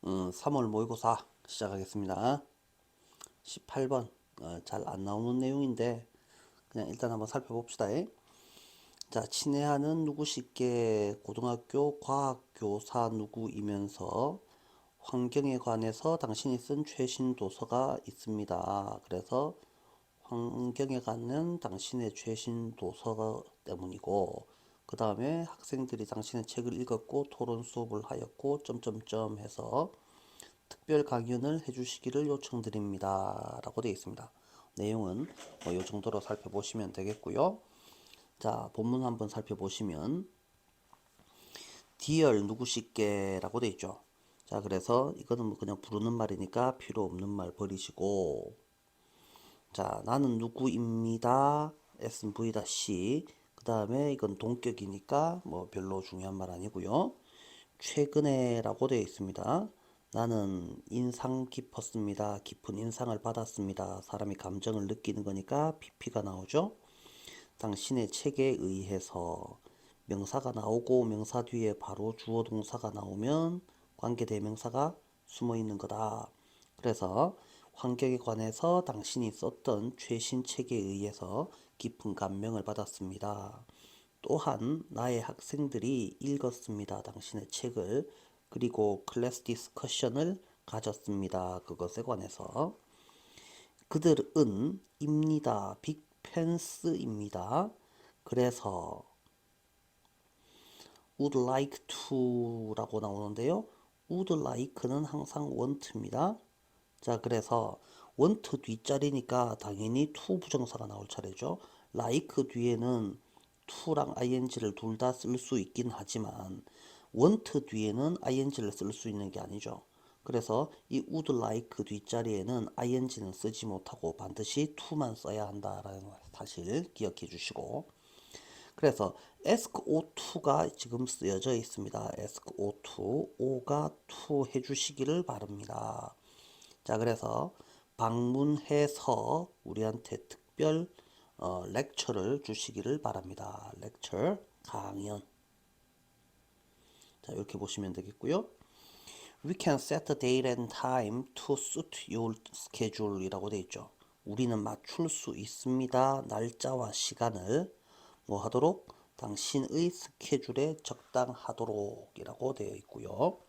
3월 모의고사 시작하겠습니다. 18번 잘 안 나오는 내용인데 그냥 일단 한번 살펴봅시다. 자, 친애하는 누구시께 고등학교 과학교사 누구이면서 환경에 관해서 당신이 쓴 최신 도서가 있습니다. 그래서 환경에 관한 당신의 최신 도서 때문이고, 그 다음에 학생들이 당신의 책을 읽었고 토론 수업을 하였고 점점점 해서 특별 강연을 해주시기를 요청드립니다. 라고 되어 있습니다. 내용은 이 정도로 살펴보시면 되겠고요. 자, 본문 한번 살펴보시면 Dear 누구시께 라고 되어 있죠. 자, 그래서 이거는 뭐 그냥 부르는 말이니까 필요 없는 말 버리시고, 자, 나는 누구입니다. S는 V다 C. 그 다음에 이건 동격이니까 뭐 별로 중요한 말 아니고요. 최근에 라고 되어 있습니다. 나는 인상 깊었습니다. 깊은 인상을 받았습니다. 사람이 감정을 느끼는 거니까 PP가 나오죠. 당신의 책에 의해서 명사가 나오고 명사 뒤에 바로 주어 동사가 나오면 관계대명사가 숨어 있는 거다. 그래서 환경에 관해서 당신이 썼던 최신 책에 의해서 깊은 감명을 받았습니다. 또한 나의 학생들이 읽었습니다. 당신의 책을. 그리고 클래스 디스커션을 가졌습니다. 그것에 관해서. 그들은 입니다. 빅팬스입니다. 그래서 would like to 라고 나오는데요. would like는 항상 want입니다. 자, 그래서 want 뒷자리니까 당연히 to 부정사가 나올 차례죠. like 뒤에는 to랑 ing를 둘 다 쓸 수 있긴 하지만 want 뒤에는 ing를 쓸 수 있는 게 아니죠. 그래서 이 would like 뒷자리에는 ing는 쓰지 못하고 반드시 to만 써야 한다라는 사실 기억해 주시고, 그래서 ask O2가 지금 쓰여져 있습니다. ask O2, O가 to 해주시기를 바랍니다. 자, 그래서 방문해서 우리한테 특별 렉처를 주시기를 바랍니다. 렉처, 강연. 자, 이렇게 보시면 되겠고요. We can set the date and time to suit your schedule 이라고 되어 있죠. 우리는 맞출 수 있습니다. 날짜와 시간을 뭐 하도록? 당신의 스케줄에 적당하도록 이라고 되어 있고요.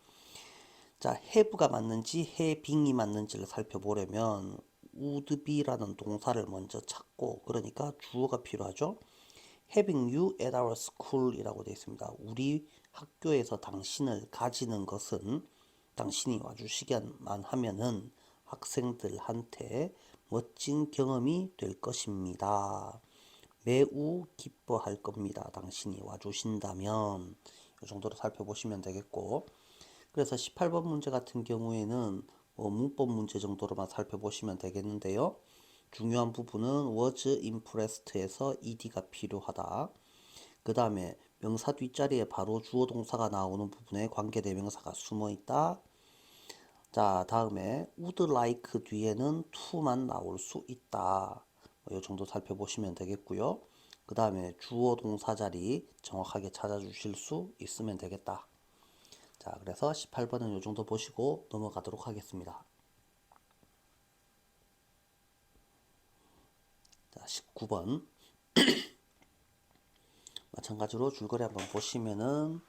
자, have가 맞는지 having이 맞는지를 살펴보려면 would be라는 동사를 먼저 찾고, 그러니까 주어가 필요하죠. having you at our school 이라고 되어 있습니다. 우리 학교에서 당신을 가지는 것은 당신이 와주시기만 하면은 학생들한테 멋진 경험이 될 것입니다. 매우 기뻐할 겁니다. 당신이 와주신다면. 이 정도로 살펴보시면 되겠고, 그래서 18번 문제 같은 경우에는 문법 문제 정도로만 살펴보시면 되겠는데요. 중요한 부분은 was impressed에서 ed가 필요하다. 그 다음에 명사 뒷자리에 바로 주어 동사가 나오는 부분에 관계대명사가 숨어 있다. 자, 다음에 would like 뒤에는 to만 나올 수 있다. 이 정도 살펴보시면 되겠고요. 그 다음에 주어 동사 자리 정확하게 찾아주실 수 있으면 되겠다. 자, 그래서 18번은 이 정도 보시고 넘어가도록 하겠습니다. 자, 19번 마찬가지로 줄거리 한번 보시면은,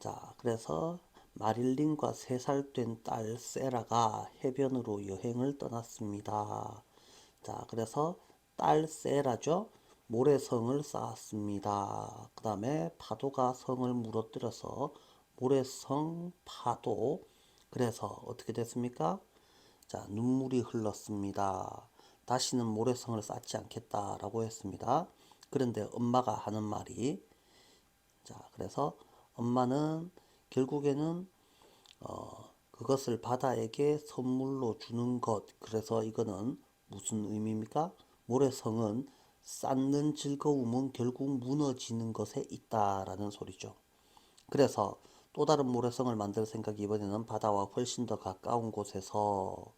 자, 그래서 마릴린과 3살 된 딸 세라가 해변으로 여행을 떠났습니다. 자, 그래서 딸 세라죠. 모래성을 쌓았습니다. 그 다음에 파도가 성을 무너뜨려서 모래성 파도. 그래서 어떻게 됐습니까? 자, 눈물이 흘렀습니다. 다시는 모래성을 쌓지 않겠다라고 했습니다. 그런데 엄마가 하는 말이, 자, 그래서 엄마는 결국에는 그것을 바다에게 선물로 주는 것. 그래서 이거는 무슨 의미입니까? 모래성은 쌓는 즐거움은 결국 무너지는 것에 있다라는 소리죠. 그래서 또 다른 모래성을 만들 생각이 이번에는 바다와 훨씬 더 가까운 곳에서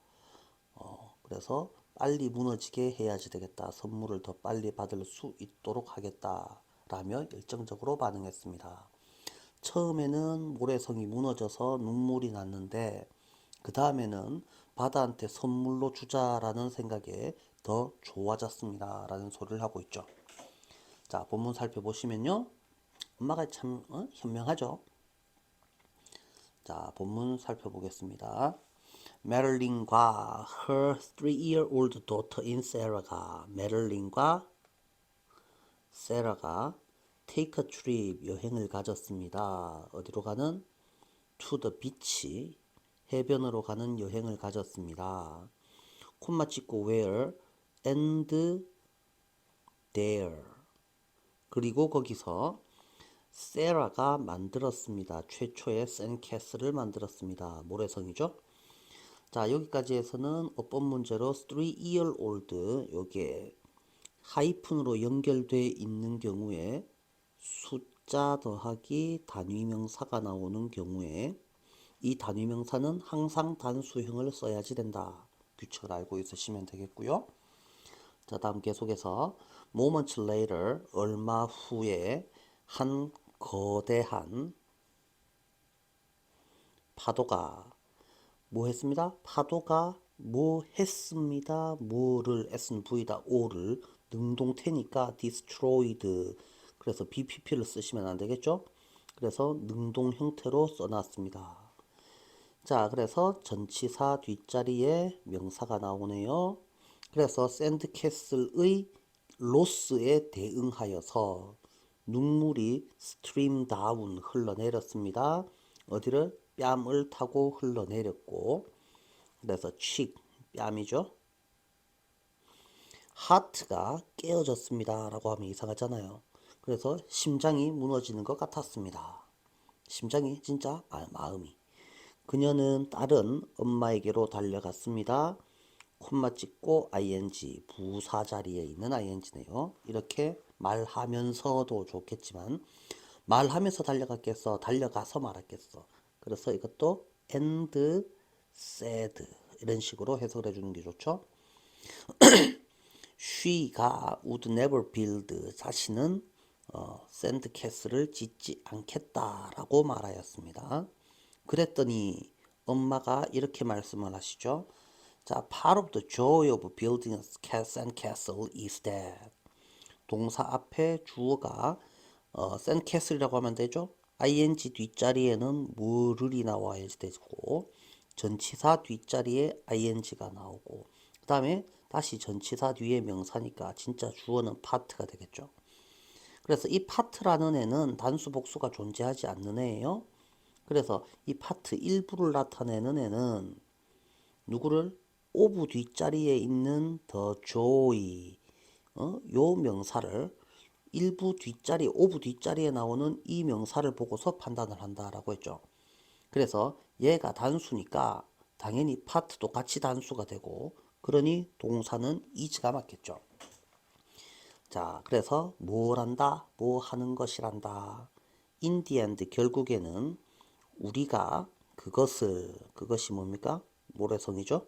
그래서 빨리 무너지게 해야지 되겠다. 선물을 더 빨리 받을 수 있도록 하겠다. 라며 열정적으로 반응했습니다. 처음에는 모래성이 무너져서 눈물이 났는데 그 다음에는 바다한테 선물로 주자라는 생각에 더 좋아졌습니다 라는 소리를 하고 있죠. 자, 본문 살펴보시면요. 엄마가 참 현명하죠. 자, 본문 살펴보겠습니다. 메릴린과 her 3-year-old daughter-in Sarah가 메릴린과 세라가 take a trip 여행을 가졌습니다. 어디로 가는? to the beach 해변으로 가는 여행을 가졌습니다. 콤마 찍고 where and there 그리고 거기서 세라가 만들었습니다. 최초의 샌캐슬을 만들었습니다. 모래성이죠. 자, 여기까지 해서는 어법 문제로 3-year-old 요게 하이픈으로 연결되어 있는 경우에 숫자 더하기 단위명사가 나오는 경우에 이 단위명사는 항상 단수형을 써야지 된다. 규칙을 알고 있으시면 되겠고요. 자, 다음 계속해서 moments later 얼마 후에 한 거대한 파도가 뭐 했습니다? 파도가 뭐 했습니다. 뭐를 S는 V다. O를 능동태니까 destroyed 그래서 BPP를 쓰시면 안 되겠죠? 그래서 능동 형태로 써놨습니다. 자, 그래서 전치사 뒷자리에 명사가 나오네요. 그래서 샌드캐슬의 로스에 대응하여서 눈물이 스트림 다운 흘러내렸습니다. 어디를? 뺨을 타고 흘러내렸고 그래서 칙 뺨이죠. 하트가 깨어졌습니다 라고 하면 이상하잖아요. 그래서 심장이 무너지는 것 같았습니다. 심장이 진짜 마음이. 그녀는 다른 엄마에게로 달려갔습니다. 콤마 찍고 ing 부사 자리에 있는 ing네요. 이렇게 말하면서도 좋겠지만 말하면서 달려갔겠어? 달려가서 말했겠어? 그래서 이것도 and said 이런 식으로 해석을 해주는 게 좋죠. she가 would never build 자신은 샌드캐슬을 짓지 않겠다라고 말하였습니다. 그랬더니 엄마가 이렇게 말씀을 하시죠. 자, part of the joy of building a sandcastle is that 동사 앞에 주어가 샌캐슬이라고 하면 되죠. ing 뒷자리에는 뭐를이 나와야 되고 전치사 뒷자리에 ing가 나오고 그 다음에 다시 전치사 뒤에 명사니까 진짜 주어는 파트가 되겠죠. 그래서 이 파트라는 애는 단수 복수가 존재하지 않는 애예요. 그래서 이 파트 일부를 나타내는 애는 누구를? 오브 뒷자리에 있는 the joy 요 명사를 일부 뒷자리, 오브 뒷자리에 나오는 이 명사를 보고서 판단을 한다라고 했죠. 그래서 얘가 단수니까 당연히 파트도 같이 단수가 되고 그러니 동사는 is가 맞겠죠. 자, 그래서 뭘 한다? 뭐 하는 것이란다. in the end 결국에는 우리가 그것이 뭡니까? 모래성이죠.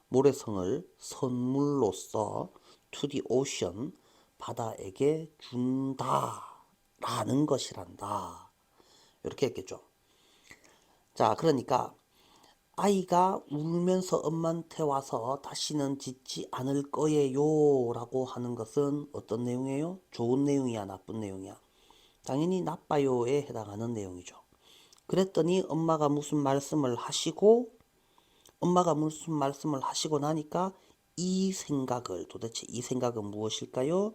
모래성을 선물로써 to the ocean 바다에게 준다라는 것이란다. 이렇게 했겠죠. 자, 그러니까 아이가 울면서 엄마한테 와서 다시는 짓지 않을 거예요 라고 하는 것은 어떤 내용이에요? 좋은 내용이야, 나쁜 내용이야? 당연히 나빠요에 해당하는 내용이죠. 그랬더니 엄마가 무슨 말씀을 하시고 나니까 이 생각을 도대체 이 생각은 무엇일까요?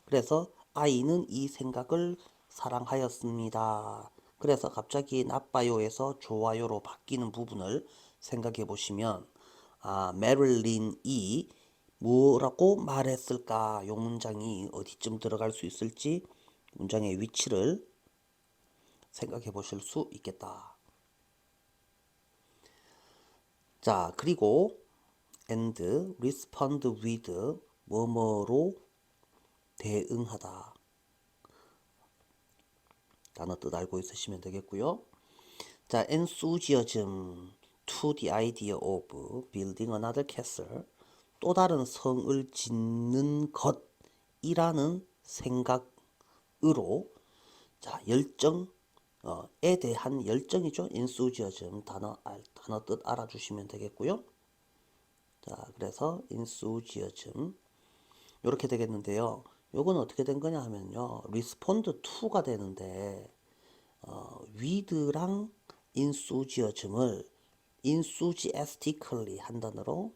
그래서 아이는 이 생각을 사랑하였습니다. 그래서 갑자기 나빠요에서 좋아요로 바뀌는 부분을 생각해 보시면 메릴린이 뭐라고 말했을까? 요 문장이 어디쯤 들어갈 수 있을지 문장의 위치를 생각해 보실 수 있겠다. 자, 그리고 and respond with 뭐뭐로 대응하다. 단어 뜻 알고 있으시면 되겠고요. 자, enthusiasm to the idea of building another castle. 또 다른 성을 짓는 것이라는 생각으로 자, 열정 에 대한 열정이죠. enthusiasm 단어 뜻 알아주시면 되겠고요. 자, 그래서 enthusiasm 이렇게 되겠는데요. 요건 어떻게 된 거냐 하면요. respond to가 되는데 with랑 enthusiasm을 enthusiastically 한 단어로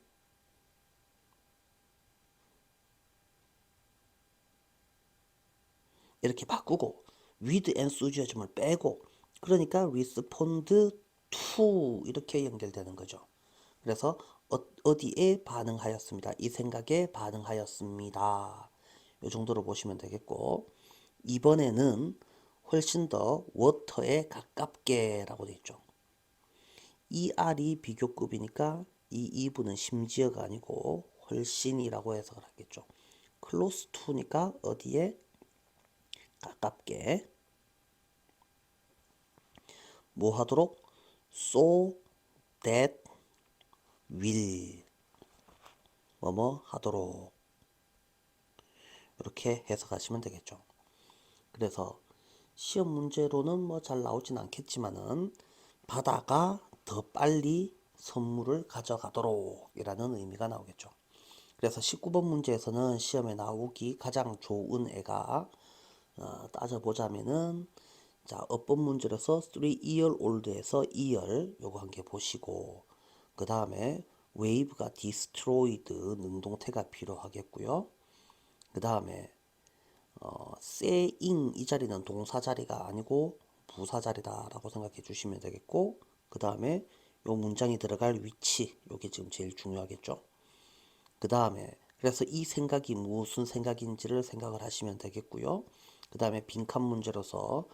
이렇게 바꾸고 with enthusiasm을 빼고 그러니까 respond to 이렇게 연결되는 거죠. 그래서 어디에 반응하였습니다. 이 생각에 반응하였습니다. 이 정도로 보시면 되겠고 이번에는 훨씬 더 water에 가깝게 라고 되어 있죠. 이 R이 비교급이니까 이 2부는 심지어가 아니고 훨씬이라고 해석을 하겠죠. close to니까 어디에 가깝게 뭐 하도록 so that will 뭐뭐 하도록 이렇게 해석하시면 되겠죠. 그래서 시험 문제로는 뭐 잘 나오진 않겠지만은 바다가 더 빨리 선물을 가져가도록 이라는 의미가 나오겠죠. 그래서 19번 문제에서는 시험에 나오기 가장 좋은 애가 따져보자면은 자, 어법 문제로서 3year old에서 year 요거 한 개 보시고 그 다음에 wave가 destroyed 능동태가 필요하겠고요. 그 다음에 saying 이 자리는 동사 자리가 아니고 부사 자리다 라고 생각해 주시면 되겠고 그 다음에 요 문장이 들어갈 위치 요게 지금 제일 중요하겠죠. 그 다음에 그래서 이 생각이 무슨 생각인지를 생각을 하시면 되겠고요. 그 다음에 빈칸 문제로서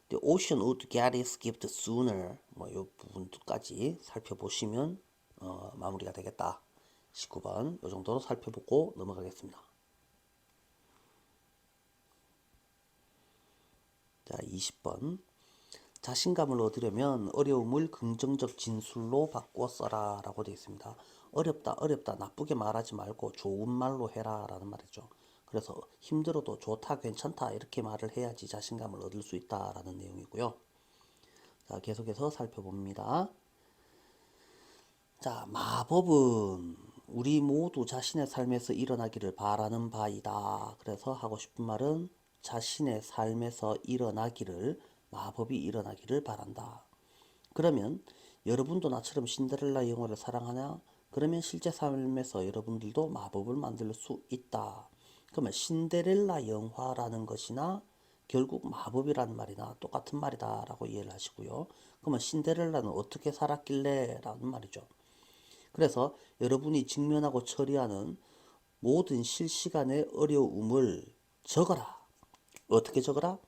The ocean would get its gift sooner 뭐 이 부분까지 살펴보시면 마무리가 되겠다. 19번 이 정도로 살펴보고 넘어가겠습니다. 자, 20번 자신감을 얻으려면 어려움을 긍정적 진술로 바꾸어 써라 라고 되어 있습니다. 어렵다 어렵다 나쁘게 말하지 말고 좋은 말로 해라 라는 말이죠. 그래서 힘들어도 좋다 괜찮다 이렇게 말을 해야지 자신감을 얻을 수 있다 라는 내용이고요. 자, 계속해서 살펴봅니다. 자, 마법은 우리 모두 자신의 삶에서 일어나기를 바라는 바이다. 그래서 하고 싶은 말은 자신의 삶에서 일어나기를 마법이 일어나기를 바란다. 그러면 여러분도 나처럼 신데렐라 영화를 사랑하냐? 그러면 실제 삶에서 여러분들도 마법을 만들 수 있다. 그러면 신데렐라 영화라는 것이나 결국 마법이라는 말이나 똑같은 말이다 라고 이해를 하시고요. 그러면 신데렐라는 어떻게 살았길래? 라는 말이죠. 그래서 여러분이 직면하고 처리하는 모든 실시간의 어려움을 적어라. 어떻게 적어라?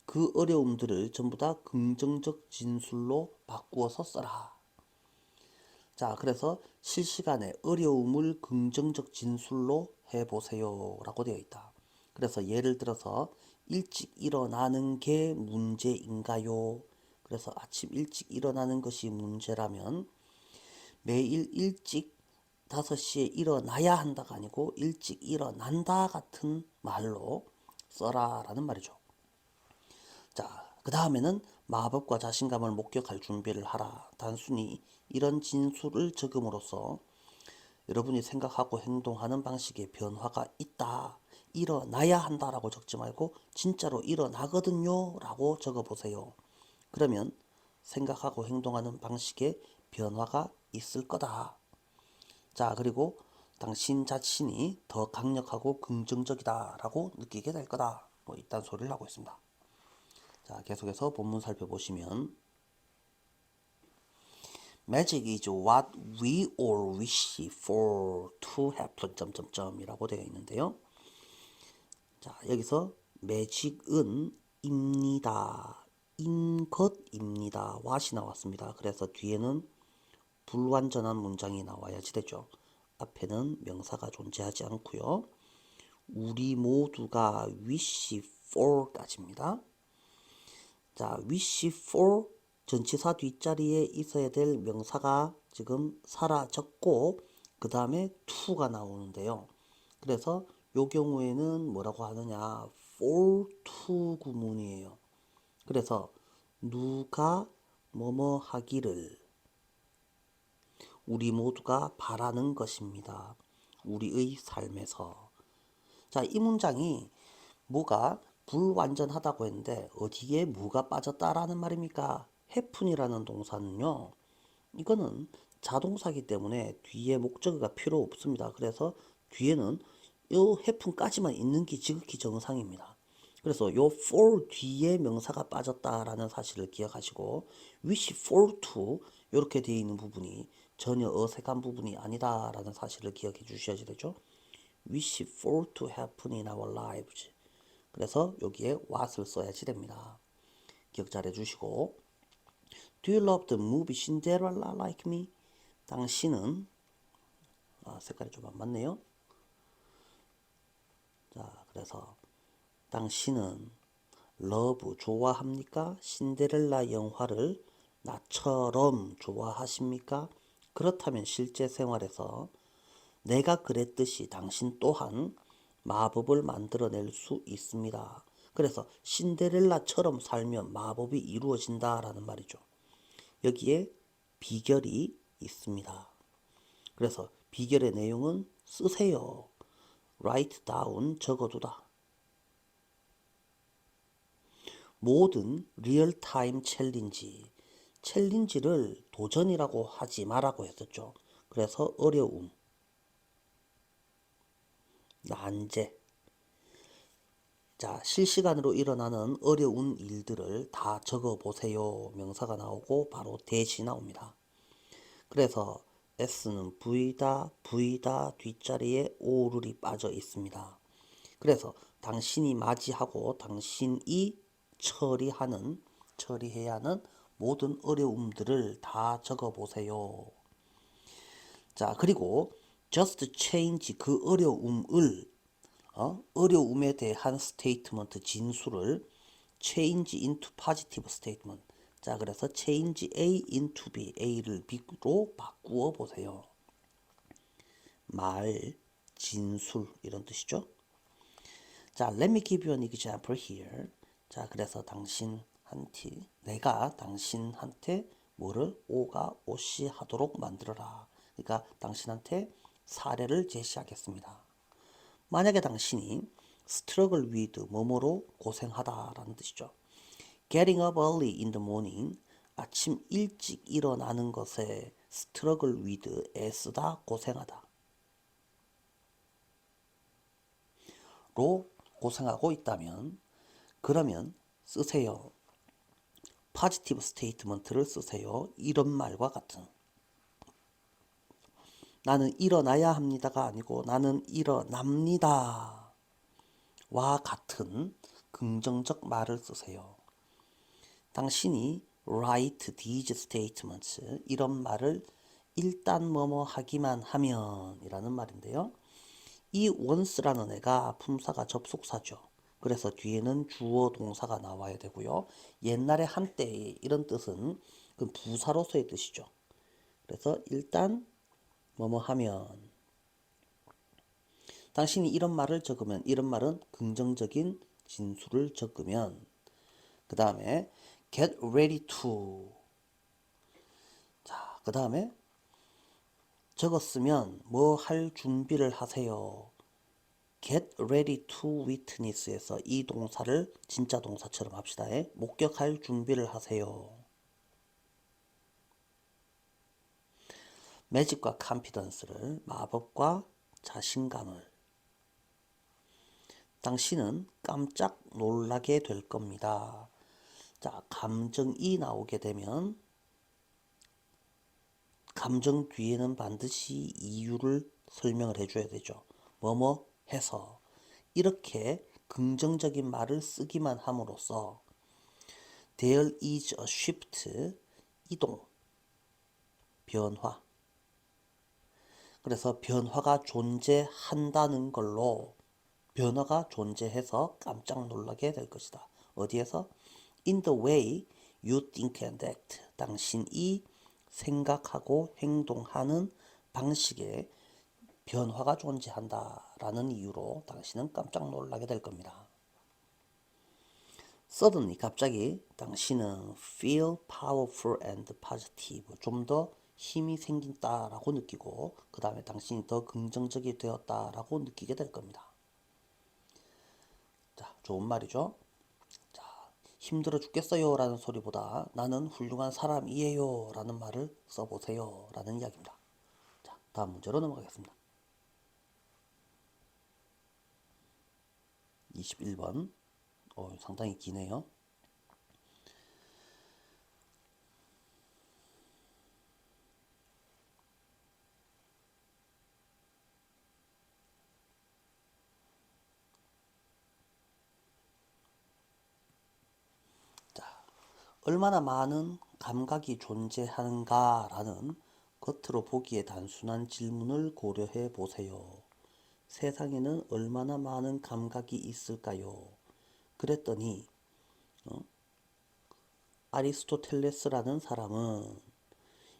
그 어려움들을 전부 다 긍정적 진술로 바꾸어서 써라. 자, 그래서 실시간의 어려움을 긍정적 진술로 해보세요 라고 되어 있다. 그래서 예를 들어서 일찍 일어나는 게 문제인가요? 그래서 아침 일찍 일어나는 것이 문제라면 매일 일찍 5시에 일어나야 한다가 아니고 일찍 일어난다 같은 말로 써라 라는 말이죠. 자, 그 다음에는 마법과 자신감을 목격할 준비를 하라. 단순히 이런 진술을 적음으로써 여러분이 생각하고 행동하는 방식에 변화가 있다. 일어나야 한다라고 적지 말고 진짜로 일어나거든요 라고 적어보세요. 그러면 생각하고 행동하는 방식에 변화가 있을 거다. 자, 그리고 당신 자신이 더 강력하고 긍정적이다 라고 느끼게 될 거다. 뭐 이딴 소리를 하고 있습니다. 자, 계속해서 본문 살펴보시면 Magic is what we all wish for to happen. 이라고 되어 있는데요. 자, 여기서 magic은 입니다. 인 것입니다. what이 나왔습니다. 그래서 뒤에는 불완전한 문장이 나와야지 되죠. 앞에는 명사가 존재하지 않고요. 우리 모두가 wish for까지입니다. 자, wish for 전치사 뒷자리에 있어야 될 명사가 지금 사라졌고 그 다음에 to가 나오는데요. 그래서 요 경우에는 뭐라고 하느냐 for to 구문이에요. 그래서 누가 뭐뭐 하기를 우리 모두가 바라는 것입니다. 우리의 삶에서. 자, 이 문장이 뭐가 불완전하다고 했는데 어디에 뭐가 빠졌다라는 말입니까? happen이라는 동사는요. 이거는 자동사기 때문에 뒤에 목적어가 필요 없습니다. 그래서 뒤에는 이 happen까지만 있는 게 지극히 정상입니다. 그래서 요 for 뒤에 명사가 빠졌다라는 사실을 기억하시고 wish for to 이렇게 되어 있는 부분이 전혀 어색한 부분이 아니다라는 사실을 기억해 주셔야 되죠. wish for to happen in our lives. 그래서 여기에 what을 써야지 됩니다. 기억 잘 해주시고 Do you love the movie Cinderella like me? 당신은 색깔이 좀 안 맞네요. 자, 그래서 당신은 러브 좋아합니까? 신데렐라 영화를 나처럼 좋아하십니까? 그렇다면 실제 생활에서 내가 그랬듯이 당신 또한 마법을 만들어낼 수 있습니다. 그래서 신데렐라처럼 살면 마법이 이루어진다라는 말이죠. 여기에 비결이 있습니다. 그래서 비결의 내용은 쓰세요. write down 적어두다. 모든 리얼타임 챌린지를 도전이라고 하지 말라고 했었죠. 그래서 어려움, 난제. 자, 실시간으로 일어나는 어려운 일들을 다 적어보세요. 명사가 나오고 바로 대시 나옵니다. 그래서 S는 V다 뒷자리에 오를이 빠져 있습니다. 그래서 당신이 맞이하고 당신이 처리해야 하는 모든 어려움들을 다 적어보세요. 자, 그리고 just change 그 어려움에 대한 스테이트먼트 진술을 change into positive statement. 자, 그래서 change A into B, A를 B로 바꾸어 보세요. 말, 진술 이런 뜻이죠. 자, let me give you an example here. 자, 그래서 내가 당신한테 뭐를 오시 하도록 만들어라. 그러니까 당신한테 사례를 제시하겠습니다. 만약에 당신이 struggle with 뭐뭐로 고생하다라는 뜻이죠. Getting up early in the morning, 아침 일찍 일어나는 것에 struggle with, 애쓰다, 고생하다 로 고생하고 있다면 그러면 쓰세요. positive statement를 쓰세요. 이런 말과 같은. 나는 일어나야 합니다가 아니고 나는 일어납니다. 와 같은 긍정적 말을 쓰세요. 당신이 write these statements 이런 말을 일단 뭐뭐 하기만 하면 이라는 말인데요. 이 once라는 애가 품사가 접속사죠. 그래서 뒤에는 주어 동사가 나와야 되고요. 옛날에 한때 이런 뜻은 그 부사로서의 뜻이죠. 그래서 일단 뭐뭐 하면 당신이 이런 말을 적으면 이런 말은 긍정적인 진술을 적으면 그 다음에 get ready to 자, 그 다음에 적었으면 뭐 할 준비를 하세요. get ready to witness에서 이 동사를 진짜 동사처럼 합시다. 목격할 준비를 하세요. 매직과 컨피던스를 마법과 자신감을 당신은 깜짝 놀라게 될 겁니다. 자, 감정이 나오게 되면 감정 뒤에는 반드시 이유를 설명을 해줘야 되죠. 뭐뭐 해서 이렇게 긍정적인 말을 쓰기만 함으로써 There is a shift, 이동, 변화. 그래서 변화가 존재한다는 걸로 변화가 존재해서 깜짝 놀라게 될 것이다. 어디에서? In the way you think and act. 당신이 생각하고 행동하는 방식에 변화가 존재한다라는 이유로 당신은 깜짝 놀라게 될 겁니다. suddenly 갑자기 당신은 feel powerful and positive 좀 더 힘이 생긴다라고 느끼고 그 다음에 당신이 더 긍정적이 되었다라고 느끼게 될 겁니다. 자, 좋은 말이죠. 자, 힘들어 죽겠어요 라는 소리보다 나는 훌륭한 사람이에요 라는 말을 써보세요 라는 이야기입니다. 자, 다음 문제로 넘어가겠습니다. 21번 상당히 기네요. 얼마나 많은 감각이 존재하는가라는 겉으로 보기에 단순한 질문을 고려해 보세요. 세상에는 얼마나 많은 감각이 있을까요? 그랬더니 아리스토텔레스라는 사람은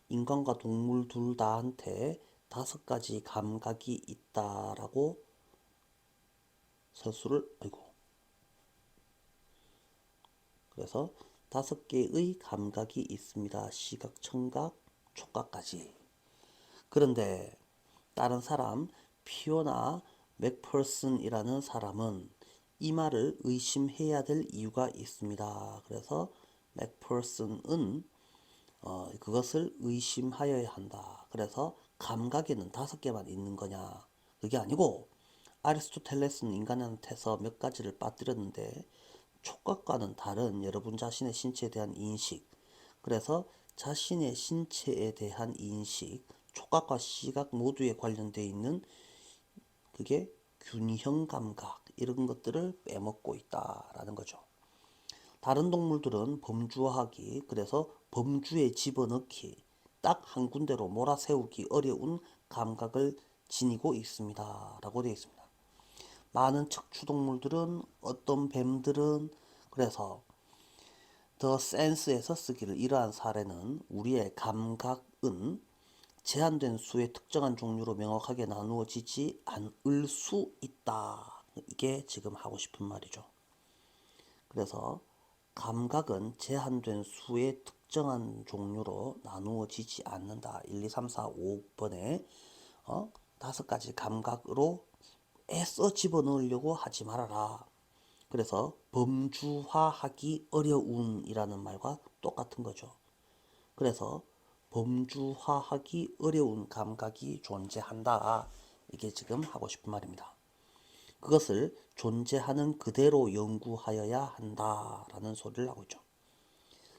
인간과 동물 둘 다한테 5가지 감각이 있다라고 그래서 5개의 감각이 있습니다. 시각, 청각, 촉각까지. 그런데 다른 사람 피오나 맥펄슨이라는 사람은 이 말을 의심해야 될 이유가 있습니다. 그래서 맥펄슨은 그것을 의심하여야 한다. 그래서 감각에는 5개만 있는 거냐? 그게 아니고 아리스토텔레스는 인간한테서 몇 가지를 빠뜨렸는데 촉각과는 다른 여러분 자신의 신체에 대한 인식, 그래서 자신의 신체에 대한 인식, 촉각과 시각 모두에 관련되어 있는 그게 균형 감각 이런 것들을 빼먹고 있다라는 거죠. 다른 동물들은 범주화하기, 그래서 범주에 집어넣기, 딱 한 군데로 몰아세우기 어려운 감각을 지니고 있습니다 라고 되어 있습니다. 많은 척추동물들은 어떤 뱀들은 그래서 더 센스에서 쓰기를 이러한 사례는 우리의 감각은 제한된 수의 특정한 종류로 명확하게 나누어지지 않을 수 있다. 이게 지금 하고 싶은 말이죠. 그래서 감각은 제한된 수의 특정한 종류로 나누어지지 않는다. 1, 2, 3, 4, 5번에 5가지 감각으로 애써 집어넣으려고 하지 말아라. 그래서 범주화하기 어려운이라는 말과 똑같은 거죠. 그래서 범주화하기 어려운 감각이 존재한다. 이게 지금 하고 싶은 말입니다. 그것을 존재하는 그대로 연구하여야 한다라는 소리를 하고 있죠.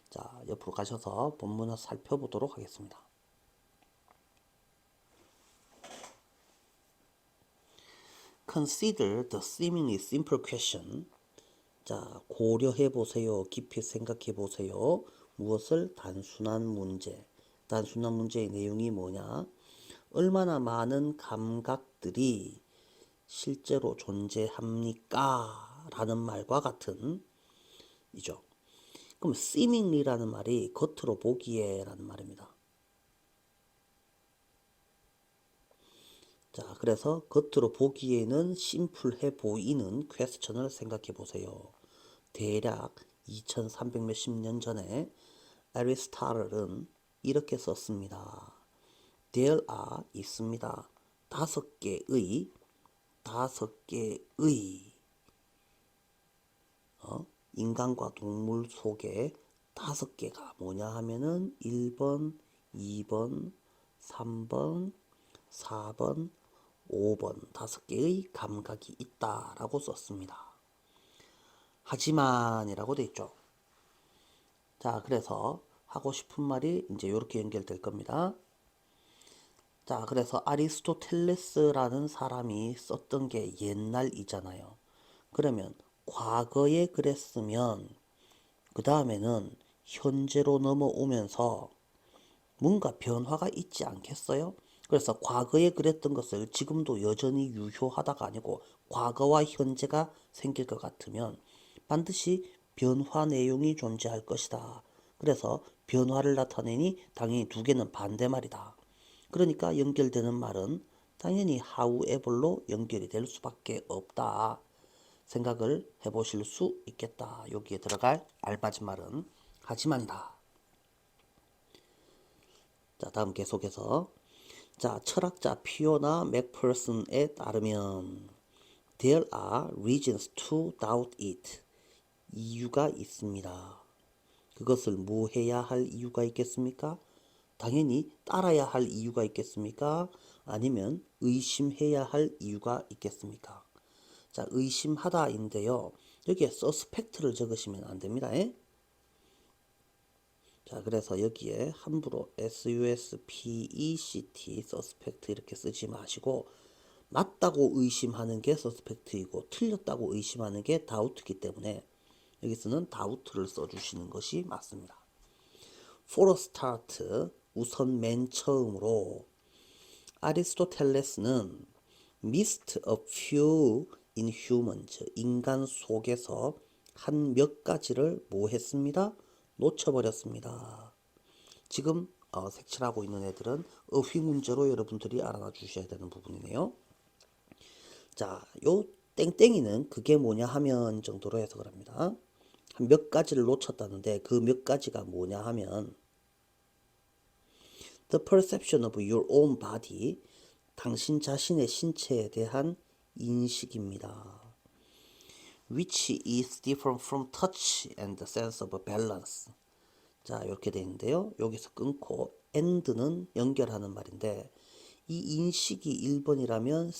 자, 옆으로 가셔서 본문을 살펴보도록 하겠습니다. Consider the seemingly simple question. 자, 고려해 보세요. 깊이 생각해 보세요. 무엇을? 단순한 문제. 단순한 문제의 내용이 뭐냐? 얼마나 많은 감각들이 실제로 존재합니까? 라는 말과 같은 이죠. 그럼 seemingly라는 말이 겉으로 보기에 라는 말입니다. 자, 그래서 겉으로 보기에는 심플해 보이는 퀘스천을 생각해 보세요. 대략 2300 몇십 년 전에 애리스토텔은 이렇게 썼습니다. There are 있습니다. 5개의 인간과 동물 속에 5개가 뭐냐 하면은 1번, 2번, 3번, 4번, 5번 5개의 감각이 있다라고 썼습니다. 하지만이라고 돼 있죠. 자, 그래서 하고 싶은 말이 이제 이렇게 연결될 겁니다. 자, 그래서 아리스토텔레스라는 사람이 썼던 게 옛날이잖아요. 그러면 과거에 그랬으면 그 다음에는 현재로 넘어오면서 뭔가 변화가 있지 않겠어요? 그래서 과거에 그랬던 것을 지금도 여전히 유효하다가 아니고 과거와 현재가 생길 것 같으면 반드시 변화 내용이 존재할 것이다. 그래서 변화를 나타내니 당연히 2개는 반대말이다. 그러니까 연결되는 말은 당연히 however로 연결이 될 수밖에 없다. 생각을 해보실 수 있겠다. 여기에 들어갈 알맞은 말은 하지만이다. 자, 다음 계속해서 자, 철학자 피오나 맥퍼슨에 따르면 There are reasons to doubt it. 이유가 있습니다. 그것을 뭐 해야 할 이유가 있겠습니까? 당연히 따라야 할 이유가 있겠습니까? 아니면 의심해야 할 이유가 있겠습니까? 자, 의심하다인데요. 여기에 suspect를 적으시면 안 됩니다. 자, 그래서 여기에 함부로 suspect, suspect 이렇게 쓰지 마시고 맞다고 의심하는 게 suspect이고 틀렸다고 의심하는 게 doubt이기 때문에 여기서는 doubt를 써주시는 것이 맞습니다. For a start, 우선 맨 처음으로 아리스토텔레스는 missed a few in humans, 인간 속에서 한 몇 가지를 뭐 했습니다? 놓쳐버렸습니다. 지금 색칠하고 있는 애들은 어휘 문제로 여러분들이 알아놔 주셔야 되는 부분이네요. 자, 요 땡땡이는 그게 뭐냐 하면 정도로 해석을 합니다. 한 몇 가지를 놓쳤다는데 그 몇 가지가 뭐냐 하면 The perception of your own body, 당신 자신의 신체에 대한 인식입니다. Which is different from touch and the sense of balance. 자, 이렇게 되어 있는데요. 여기서 끊고 and는 연결하는 말인데 이 인식이 1번이라면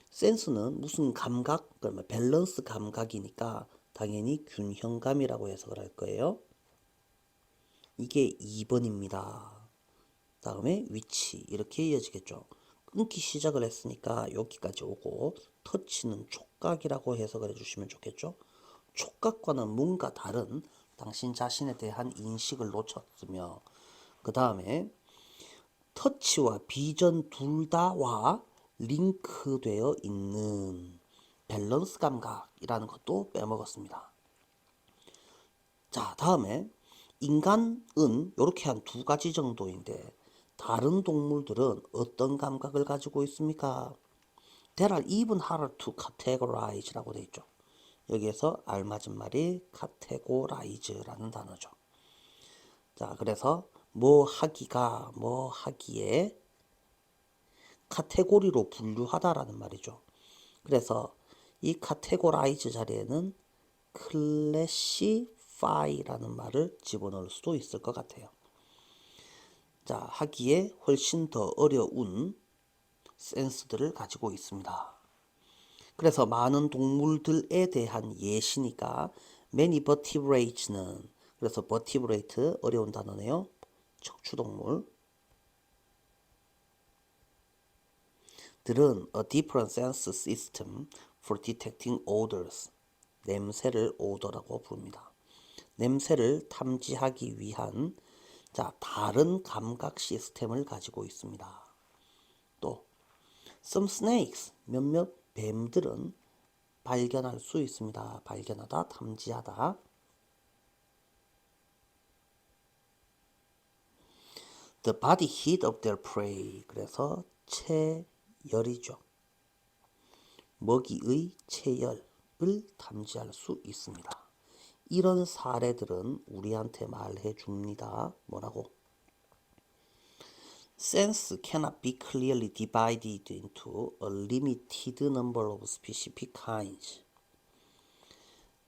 센스는 무슨 감각? 그러면 밸런스 감각이니까 당연히 균형감이라고 해석을 할 거예요. 이게 2번입니다. 다음에 위치 이렇게 이어지겠죠. 끊기 시작을 했으니까 여기까지 오고 터치는 촉각이라고 해석을 해주시면 좋겠죠. 촉각과는 뭔가 다른 당신 자신에 대한 인식을 놓쳤으며 그 다음에 터치와 비전 둘 다와 링크되어 있는 밸런스 감각이라는 것도 빼먹었습니다. 자, 다음에 인간은 이렇게 한 두 가지 정도인데 다른 동물들은 어떤 감각을 가지고 있습니까? There are even harder to categorize라고 되어 있죠. 여기에서 알맞은 말이 categorize라는 단어죠. 자, 그래서 뭐 하기가 뭐 하기에 카테고리로 분류하다라는 말이죠. 그래서 이 categorize 자리에는 classify라는 말을 집어넣을 수도 있을 것 같아요. 자, 하기에 훨씬 더 어려운 센스들을 가지고 있습니다. 그래서 많은 동물들에 대한 예시니까 many vertebrate는 그래서 vertebrate 어려운 단어네요. 척추동물 들은 a different sense system for detecting odors. 냄새를 오더라고 부릅니다. 냄새를 탐지하기 위한 자, 다른 감각 시스템을 가지고 있습니다. 또 some snakes, 몇몇 뱀들은 발견할 수 있습니다. 발견하다, 탐지하다. The body heat of their prey. 그래서 체열이죠. 먹이의 체열을 탐지할 수 있습니다. 이런 사례들은 우리한테 말해 줍니다. 뭐라고? Sense cannot be clearly divided into a limited number of specific kinds.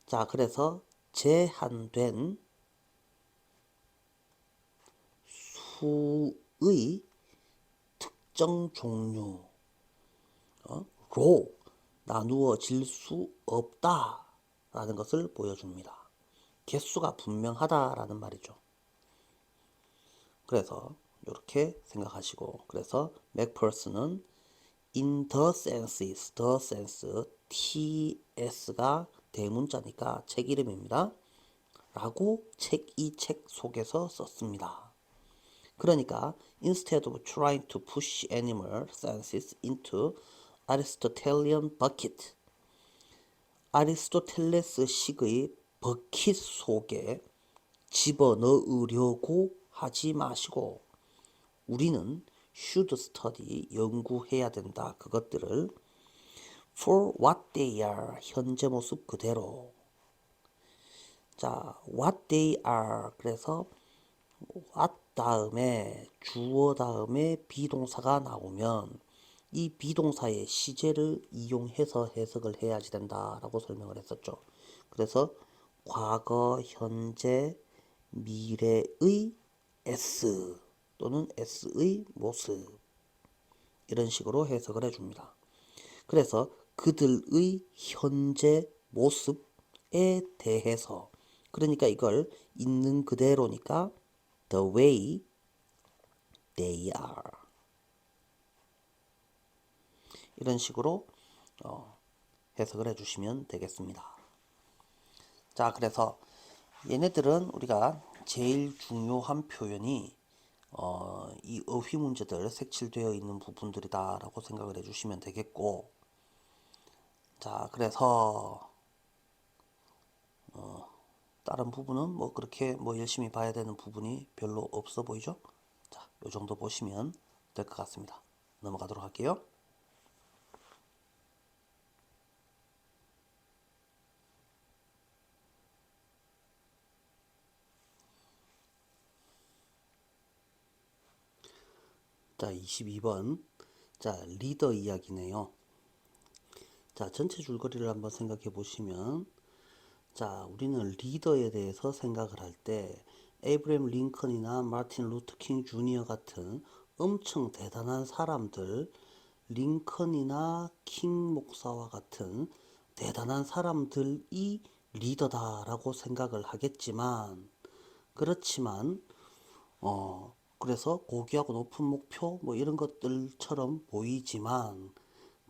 자, 그래서 제한된 수의 특정 종류로 나누어질 수 없다라는 것을 보여줍니다. 개수가 분명하다라는 말이죠. 그래서 이렇게 생각하시고 그래서 맥퍼슨은 in the senses, the sense, ts가 대문자니까 책 이름입니다. 라고 이 책 속에서 썼습니다. 그러니까 instead of trying to push animal senses into Aristotelian bucket, 아리스토텔레스식의 버킷 속에 집어넣으려고 하지 마시고 우리는 should study, 연구해야 된다. 그것들을 for what they are. 현재 모습 그대로. 자, what they are. 그래서 what 다음에 주어 다음에 비동사가 나오면 이 비동사의 시제를 이용해서 해석을 해야지 된다라고 설명을 했었죠. 그래서 과거, 현재, 미래의 S 또는 S의 모습 이런 식으로 해석을 해줍니다. 그래서 그들의 현재 모습에 대해서 그러니까 이걸 있는 그대로니까 the way they are 이런 식으로 해석을 해주시면 되겠습니다. 자, 그래서 얘네들은 우리가 제일 중요한 표현이 이 어휘 문제들 색칠되어 있는 부분들이다 라고 생각을 해주시면 되겠고, 자, 그래서 다른 부분은 뭐 그렇게 뭐 열심히 봐야 되는 부분이 별로 없어 보이죠? 자, 요 정도 보시면 될 것 같습니다. 넘어가도록 할게요. 자, 22번. 자, 리더 이야기네요. 자, 전체 줄거리를 한번 생각해 보시면, 자, 우리는 리더에 대해서 생각을 할 때 에이브리엄 링컨이나 마틴 루터 킹 주니어 같은 엄청 대단한 사람들, 링컨이나 킹 목사와 같은 대단한 사람들이 리더다라고 생각을 하겠지만, 그렇지만 그래서 고귀하고 높은 목표 뭐 이런 것들처럼 보이지만,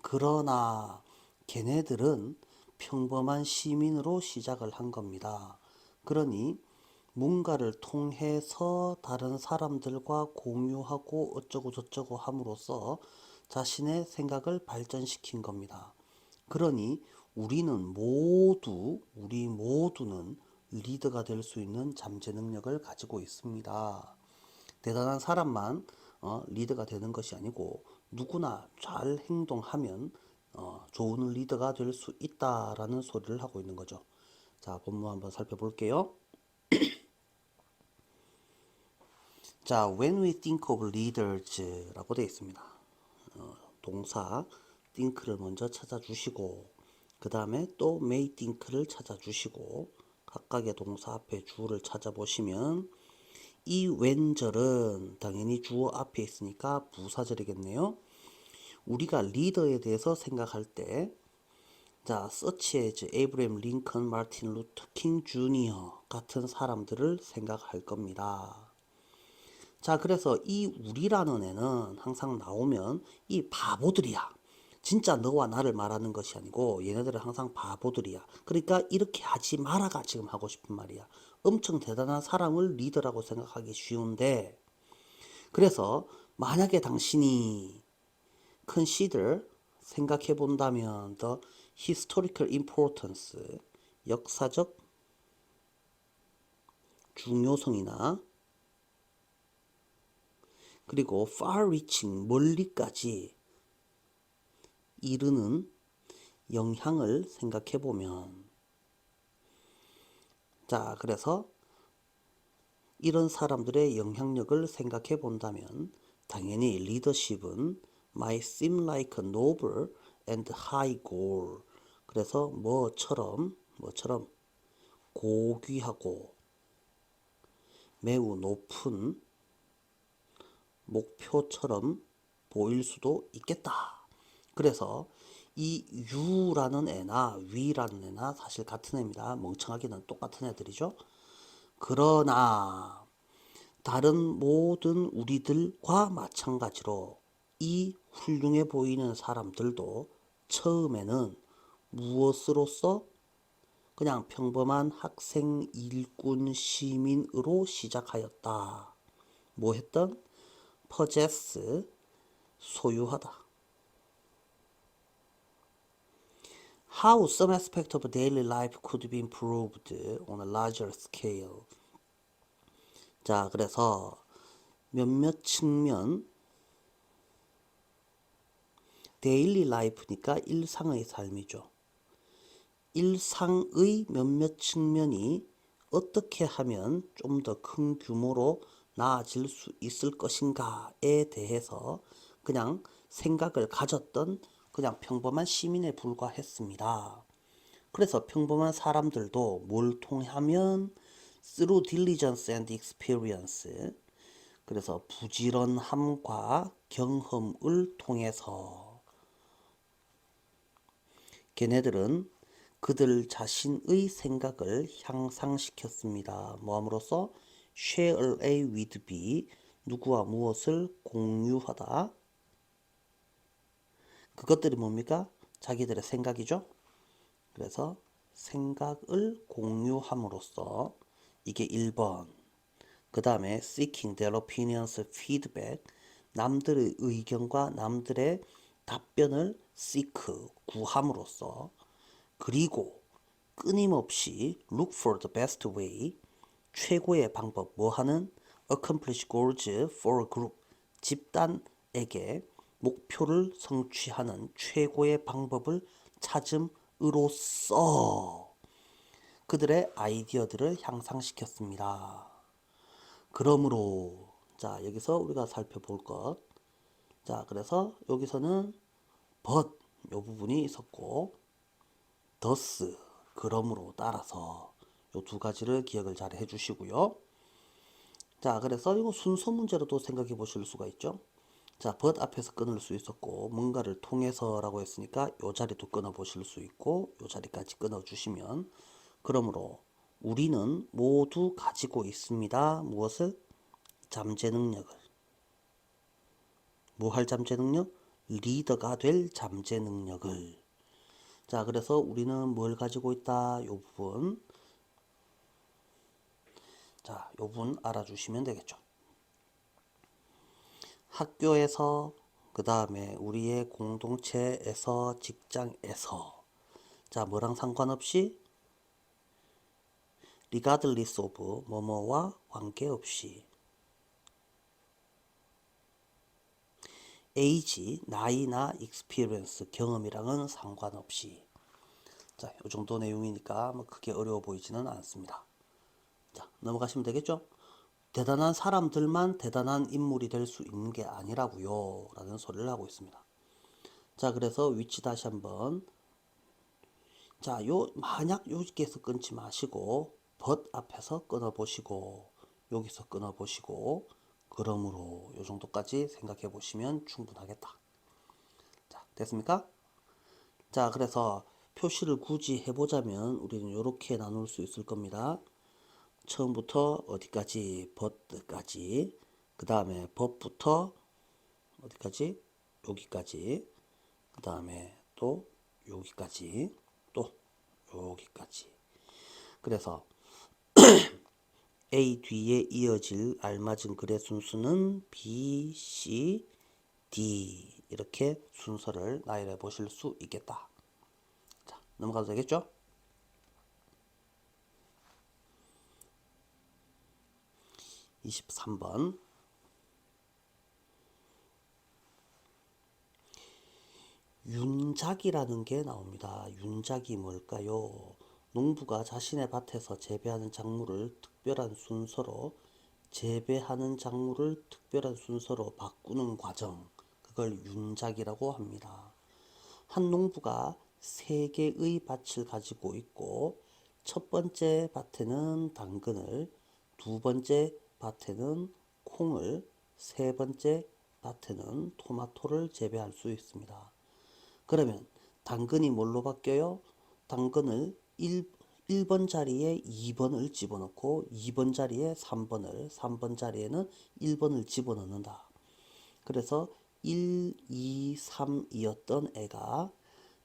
그러나 걔네들은 평범한 시민으로 시작을 한 겁니다. 그러니 뭔가를 통해서 다른 사람들과 공유하고 어쩌고 저쩌고 함으로써 자신의 생각을 발전시킨 겁니다. 그러니 우리 모두는 리더가 될 수 있는 잠재 능력을 가지고 있습니다. 대단한 사람만 리더가 되는 것이 아니고 누구나 잘 행동하면 좋은 리더가 될 수 있다라는 소리를 하고 있는 거죠. 자, 본문 한번 살펴볼게요. 자, when we think of leaders 라고 되어 있습니다. 동사 think를 먼저 찾아주시고 그 다음에 또 may think를 찾아주시고 각각의 동사 앞에 주어를 찾아보시면 이 when절은 당연히 주어 앞에 있으니까 부사절이겠네요. 우리가 리더에 대해서 생각할 때 자, such as Abraham Lincoln, Martin Luther King Jr. 같은 사람들을 생각할 겁니다. 자, 그래서 이 우리라는 애는 항상 나오면 이 바보들이야. 진짜 너와 나를 말하는 것이 아니고 얘네들은 항상 바보들이야. 그러니까 이렇게 하지 마라가 지금 하고 싶은 말이야. 엄청 대단한 사람을 리더라고 생각하기 쉬운데, 그래서 만약에 당신이 consider 생각해 본다면 the historical importance 역사적 중요성이나 그리고 far-reaching 멀리까지 이르는 영향을 생각해 보면, 자, 그래서 이런 사람들의 영향력을 생각해 본다면 당연히 리더십은 might seem like a noble and high goal. 그래서 뭐처럼 고귀하고 매우 높은 목표처럼 보일 수도 있겠다. 그래서 이 U라는 애나 V라는 애나 사실 같은 애입니다. 멍청하기는 똑같은 애들이죠. 그러나 다른 모든 우리들과 마찬가지로 이 훌륭해 보이는 사람들도 처음에는 무엇으로서 그냥 평범한 학생, 일꾼, 시민으로 시작하였다. 뭐 했던? possess, 소유하다. How some aspect of daily life could be improved on a larger scale. 자, 그래서 몇몇 측면 데일리 라이프니까 일상의 삶이죠. 일상의 몇몇 측면이 어떻게 하면 좀 더 큰 규모로 나아질 수 있을 것인가에 대해서 그냥 생각을 가졌던 그냥 평범한 시민에 불과했습니다. 그래서 평범한 사람들도 뭘 통하면 through diligence and experience, 그래서 부지런함과 경험을 통해서 걔네들은 그들 자신의 생각을 향상시켰습니다. 뭐함으로써 share A with B, 누구와 무엇을 공유하다. 그것들이 뭡니까? 자기들의 생각이죠. 그래서 생각을 공유함으로써 이게 1번. 그 다음에 seeking their opinions, feedback, 남들의 의견과 남들의 답변을 seek, 구함으로써, 그리고 끊임없이 look for the best way, 최고의 방법, 뭐하는? accomplish goals for a group, 집단에게 목표를 성취하는 최고의 방법을 찾음으로써 그들의 아이디어들을 향상시켰습니다. 그러므로 자 여기서 우리가 살펴볼 것, 자 그래서 여기서는 but 요 부분이 있었고 thus 그러므로 따라서 요 두 가지를 기억을 잘 해주시고요. 자 그래서 이거 순서 문제로도 생각해 보실 수가 있죠. 자 but 앞에서 끊을 수 있었고 뭔가를 통해서 라고 했으니까 요 자리도 끊어 보실 수 있고 요 자리까지 끊어 주시면, 그러므로 우리는 모두 가지고 있습니다. 무엇을? 잠재 능력을. 뭐 할 잠재 능력? 리더가 될 잠재 능력을. 자 그래서 우리는 뭘 가지고 있다? 요 부분. 자, 요 부분 알아주시면 되겠죠. 학교에서, 그 다음에 우리의 공동체에서, 직장에서, 자 뭐랑 상관없이 regardless of 뭐뭐와 관계없이, age 나이나 experience 경험이랑은 상관없이. 자, 요 정도 내용이니까 뭐 크게 어려워 보이지는 않습니다. 자, 넘어가시면 되겠죠? 대단한 사람들만 대단한 인물이 될 수 있는 게 아니라고요 라는 소리를 하고 있습니다. 자 그래서 위치 다시 한번, 자 요 만약 여기에서 끊지 마시고 but 앞에서 끊어 보시고 여기서 끊어 보시고, 그러므로 요 정도까지 생각해 보시면 충분하겠다. 자 됐습니까? 자 그래서 표시를 굳이 해보자면 우리는 이렇게 나눌 수 있을 겁니다. 처음부터 어디까지? but까지. 그 다음에 but부터 어디까지? 여기까지. 그 다음에 또 여기까지. 또 여기까지. 그래서 A 뒤에 이어질 알맞은 글의 순수는 B, C, D 이렇게 순서를 나열해 보실 수 있겠다. 자, 넘어가도 되겠죠? 23번. 윤작이라는 게 나옵니다. 윤작이 뭘까요? 농부가 자신의 밭에서 재배하는 작물을 특별한 순서로 바꾸는 과정, 그걸 윤작이라고 합니다. 한 농부가 3개의 밭을 가지고 있고 첫 번째 밭에는 당근을, 두 번째 밭에는 콩을, 세 번째 밭에는 토마토를 재배할 수 있습니다. 그러면 당근이 뭘로 바뀌어요? 당근을 1번 자리에 2번을 집어넣고 2번 자리에 3번을, 3번 자리에는 1번을 집어넣는다. 그래서 1, 2, 3이었던 애가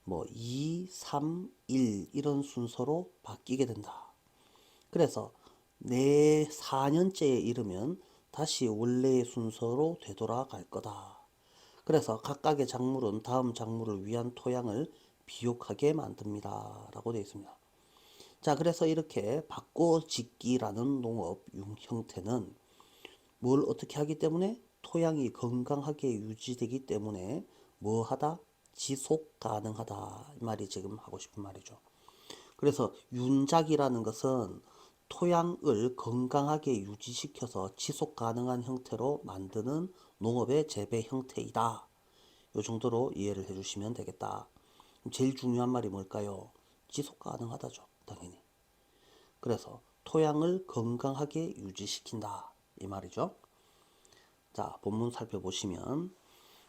뭐 2, 3, 1 이런 순서로 바뀌게 된다. 그래서 내 4년째에 이르면 다시 원래의 순서로 되돌아갈 거다. 그래서 각각의 작물은 다음 작물을 위한 토양을 비옥하게 만듭니다 라고 되어 있습니다. 자 그래서 이렇게 바꿔짓기라는 농업 형태는 뭘 어떻게 하기 때문에? 토양이 건강하게 유지되기 때문에 뭐 하다? 지속 가능하다 이 말이 지금 하고 싶은 말이죠. 그래서 윤작이라는 것은 토양을 건강하게 유지시켜서 지속 가능한 형태로 만드는 농업의 재배 형태이다. 이 정도로 이해를 해주시면 되겠다. 제일 중요한 말이 뭘까요? 지속 가능하다죠, 당연히. 그래서 토양을 건강하게 유지시킨다 이 말이죠. 자, 본문 살펴보시면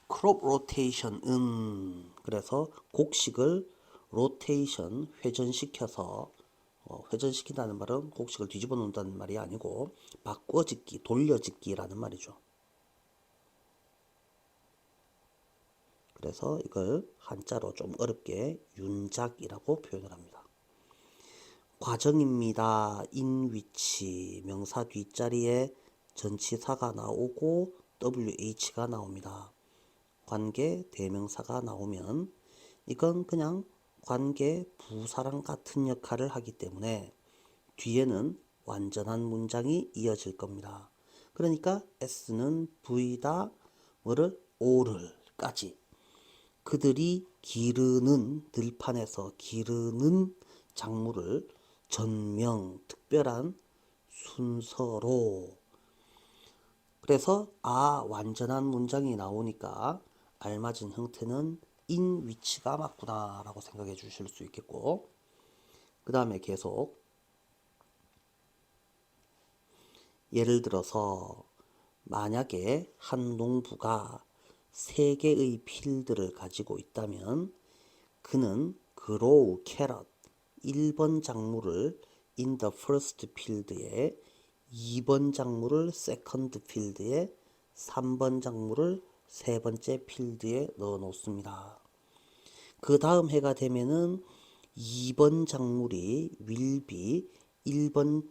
크롭 로테이션은 그래서 곡식을 로테이션 회전시켜서 회전시킨다는 말은 곡식을 뒤집어 놓는다는 말이 아니고 바꿔짓기, 돌려짓기라는 말이죠. 그래서 이걸 한자로 좀 어렵게 윤작이라고 표현을 합니다. 과정입니다. in which 명사 뒷자리에 전치사가 나오고 WH가 나옵니다. 관계 대명사가 나오면 이건 그냥 관계 부사랑 같은 역할을 하기 때문에 뒤에는 완전한 문장이 이어질 겁니다. 그러니까 S는 V다 뭐를 오를까지 그들이 기르는 들판에서 기르는 작물을 전명 특별한 순서로 그래서 완전한 문장이 나오니까 알맞은 형태는 in which가 맞구나 라고 생각해 주실 수 있겠고 그 다음에 계속 예를 들어서 만약에 한 농부가 3개의 필드를 가지고 있다면 그는 grow carrot 1번 작물을 in the first field에 2번 작물을 second field에 3번 작물을 세 번째 필드에 넣어 놓습니다. 그 다음 해가 되면은 2번 작물이 will be 1번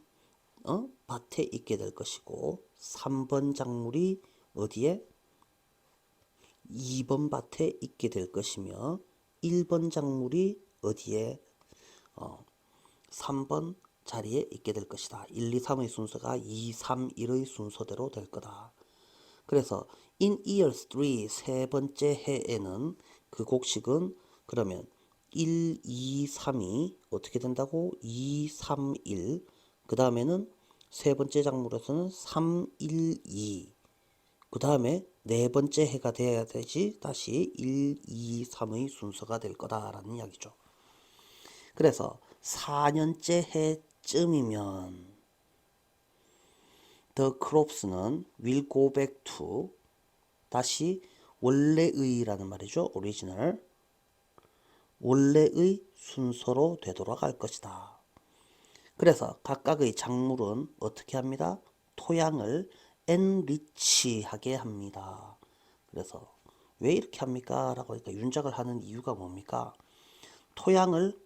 밭에 있게 될 것이고 3번 작물이 어디에? 2번 밭에 있게 될 것이며 1번 작물이 어디에? 3번 자리에 있게 될 것이다. 1, 2, 3의 순서가 2, 3, 1의 순서대로 될 거다. 그래서 in year 3 세 번째 해에는 그 곡식은 그러면 1, 2, 3이 어떻게 된다고? 2, 3, 1. 그 다음에는 세 번째 작물에서는 3, 1, 2. 그 다음에 네 번째 해가 돼야 되지 다시 1, 2, 3의 순서가 될 거다라는 이야기죠. 그래서 4년째 해쯤이면 the crops는 will go back to 다시 원래의라는 말이죠. 오리지널 원래의 순서로 되돌아갈 것이다. 그래서 각각의 작물은 어떻게 합니다? 토양을 enrich하게 합니다. 그래서 왜 이렇게 합니까? 라고 하니까 윤작을 하는 이유가 뭡니까? 토양을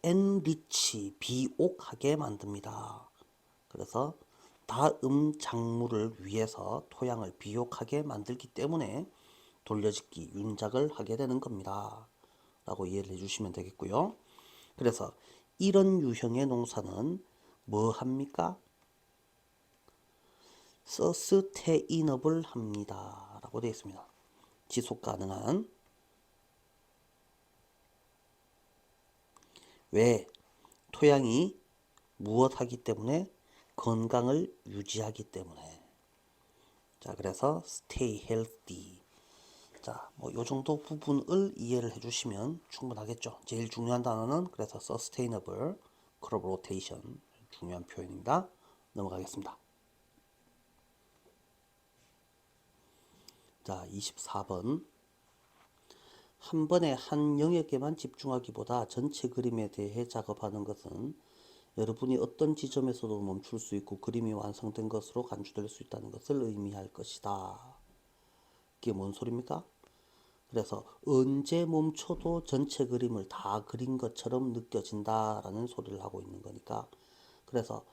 enrich, 비옥하게 만듭니다. 그래서 다음 작물을 위해서 토양을 비옥하게 만들기 때문에 돌려짓기, 윤작을 하게 되는 겁니다. 라고 이해를 해주시면 되겠고요. 그래서 이런 유형의 농사는 뭐 합니까? 서스테이너블 합니다. 라고 되어 있습니다. 지속 가능한. 왜? 토양이 무엇하기 때문에? 건강을 유지하기 때문에. 자, 그래서 stay healthy. 자, 뭐 요 정도 부분을 이해를 해주시면 충분하겠죠. 제일 중요한 단어는 그래서 sustainable, crop rotation 중요한 표현입니다. 넘어가겠습니다. 자, 24번. 한 번에 한 영역에만 집중하기보다 전체 그림에 대해 작업하는 것은 여러분이 어떤 지점에서도 멈출 수 있고 그림이 완성된 것으로 간주될 수 있다는 것을 의미할 것이다. 이게 뭔 소리입니까? 그래서 언제 멈춰도 전체 그림을 다 그린 것처럼 느껴진다라는 소리를 하고 있는 거니까 그래서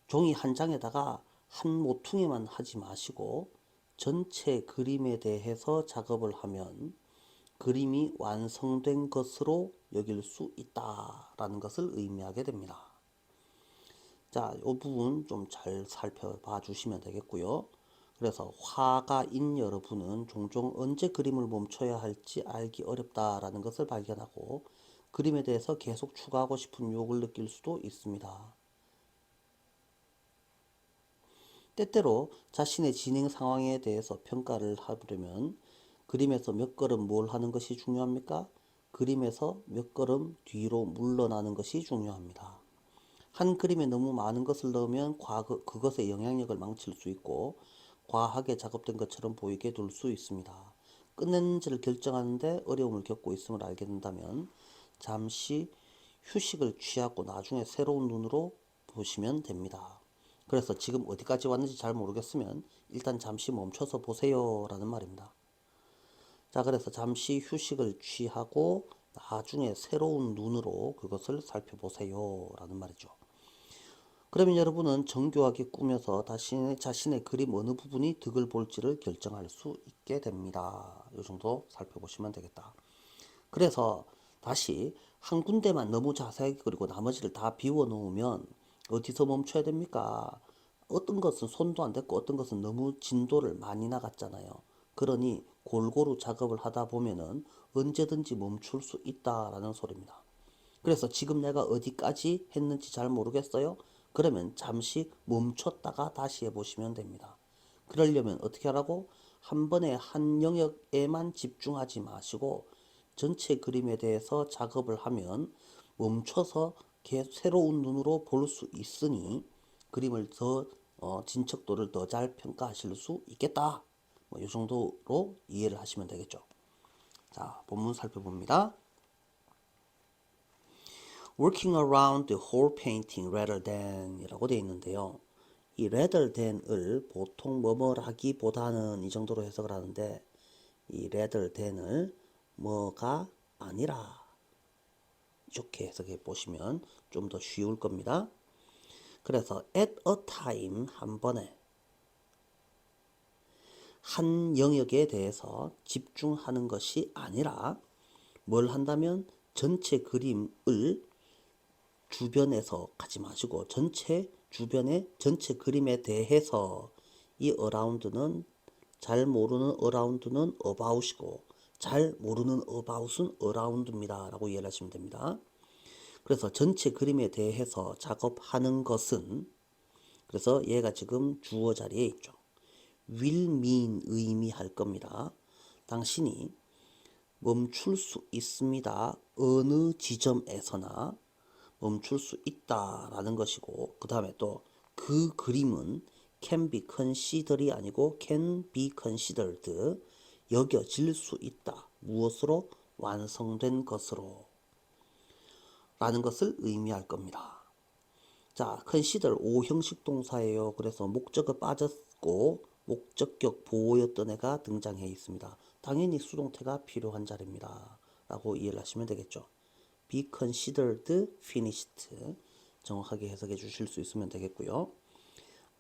종이 한 장에다가 한 모퉁이만 하지 마시고 전체 그림에 대해서 작업을 하면 그림이 완성된 것으로 여길 수 있다라는 것을 의미하게 됩니다. 자, 이 부분 좀 잘 살펴봐 주시면 되겠고요. 그래서 화가인 여러분은 종종 언제 그림을 멈춰야 할지 알기 어렵다라는 것을 발견하고 그림에 대해서 계속 추가하고 싶은 유혹을 느낄 수도 있습니다. 때때로 자신의 진행 상황에 대해서 평가를 하려면 그림에서 몇 걸음 뭘 하는 것이 중요합니까? 그림에서 몇 걸음 뒤로 물러나는 것이 중요합니다. 한 그림에 너무 많은 것을 넣으면 그것의 영향력을 망칠 수 있고 과하게 작업된 것처럼 보이게 둘 수 있습니다. 끝냈는지를 결정하는데 어려움을 겪고 있음을 알게 된다면 잠시 휴식을 취하고 나중에 새로운 눈으로 보시면 됩니다. 그래서 지금 어디까지 왔는지 잘 모르겠으면 일단 잠시 멈춰서 보세요 라는 말입니다. 자, 그래서 잠시 휴식을 취하고 나중에 새로운 눈으로 그것을 살펴보세요 라는 말이죠. 그러면 여러분은 정교하게 꾸며서 자신의 그림 어느 부분이 득을 볼지를 결정할 수 있게 됩니다. 이 정도 살펴보시면 되겠다. 그래서 다시 한 군데만 너무 자세하게 그리고 나머지를 다 비워 놓으면 어디서 멈춰야 됩니까? 어떤 것은 손도 안 댔고 어떤 것은 너무 진도를 많이 나갔잖아요. 그러니 골고루 작업을 하다 보면은 언제든지 멈출 수 있다라는 소리입니다. 그래서 지금 내가 어디까지 했는지 잘 모르겠어요? 그러면 잠시 멈췄다가 다시 해보시면 됩니다. 그러려면 어떻게 하라고? 한 번에 한 영역에만 집중하지 마시고 전체 그림에 대해서 작업을 하면 멈춰서 새로운 눈으로 볼 수 있으니 그림을 더 진척도를 더 잘 평가하실 수 있겠다. 이 정도로 이해를 하시면 되겠죠. 자, 본문 살펴봅니다. working around the whole painting rather than 이라고 되어 있는데요. 이 rather than을 보통 뭐뭐라기보다는 이 정도로 해석을 하는데 이 rather than을 뭐가 아니라 이렇게 해석해 보시면 좀 더 쉬울 겁니다. 그래서 at a time 한 번에 한 영역에 대해서 집중하는 것이 아니라 뭘 한다면 전체 그림을 주변에서 가지 마시고 전체 주변의 전체 그림에 대해서 이 around는 잘 모르는 around는 about이고 잘 모르는 about은 around입니다 라고 이해를 하시면 됩니다. 그래서 전체 그림에 대해서 작업하는 것은 그래서 얘가 지금 주어 자리에 있죠. will mean 의미할 겁니다. 당신이 멈출 수 있습니다. 어느 지점에서나 멈출 수 있다라는 것이고 그 다음에 또 그 그림은 can be considered이 아니고 can be considered 여겨질 수 있다. 무엇으로? 완성된 것으로 라는 것을 의미할 겁니다. 자, consider 5형식 동사예요. 그래서 목적어 빠졌고 목적격 보호였던 애가 등장해 있습니다. 당연히 수동태가 필요한 자리입니다. 라고 이해를 하시면 되겠죠. be considered finished 정확하게 해석해 주실 수 있으면 되겠고요.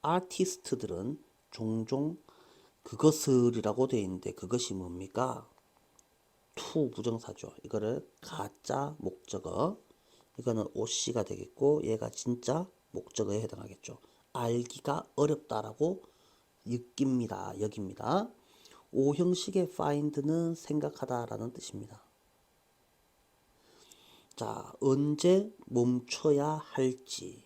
아티스트들은 종종 그것을이라고 되어 있는데 그것이 뭡니까? to 부정사죠. 이거를 가짜 목적어 이거는 OC가 되겠고 얘가 진짜 목적어에 해당하겠죠. 알기가 어렵다라고 느낍니다. 여깁니다. 5형식의 find는 생각하다라는 뜻입니다. 자, 언제 멈춰야 할지.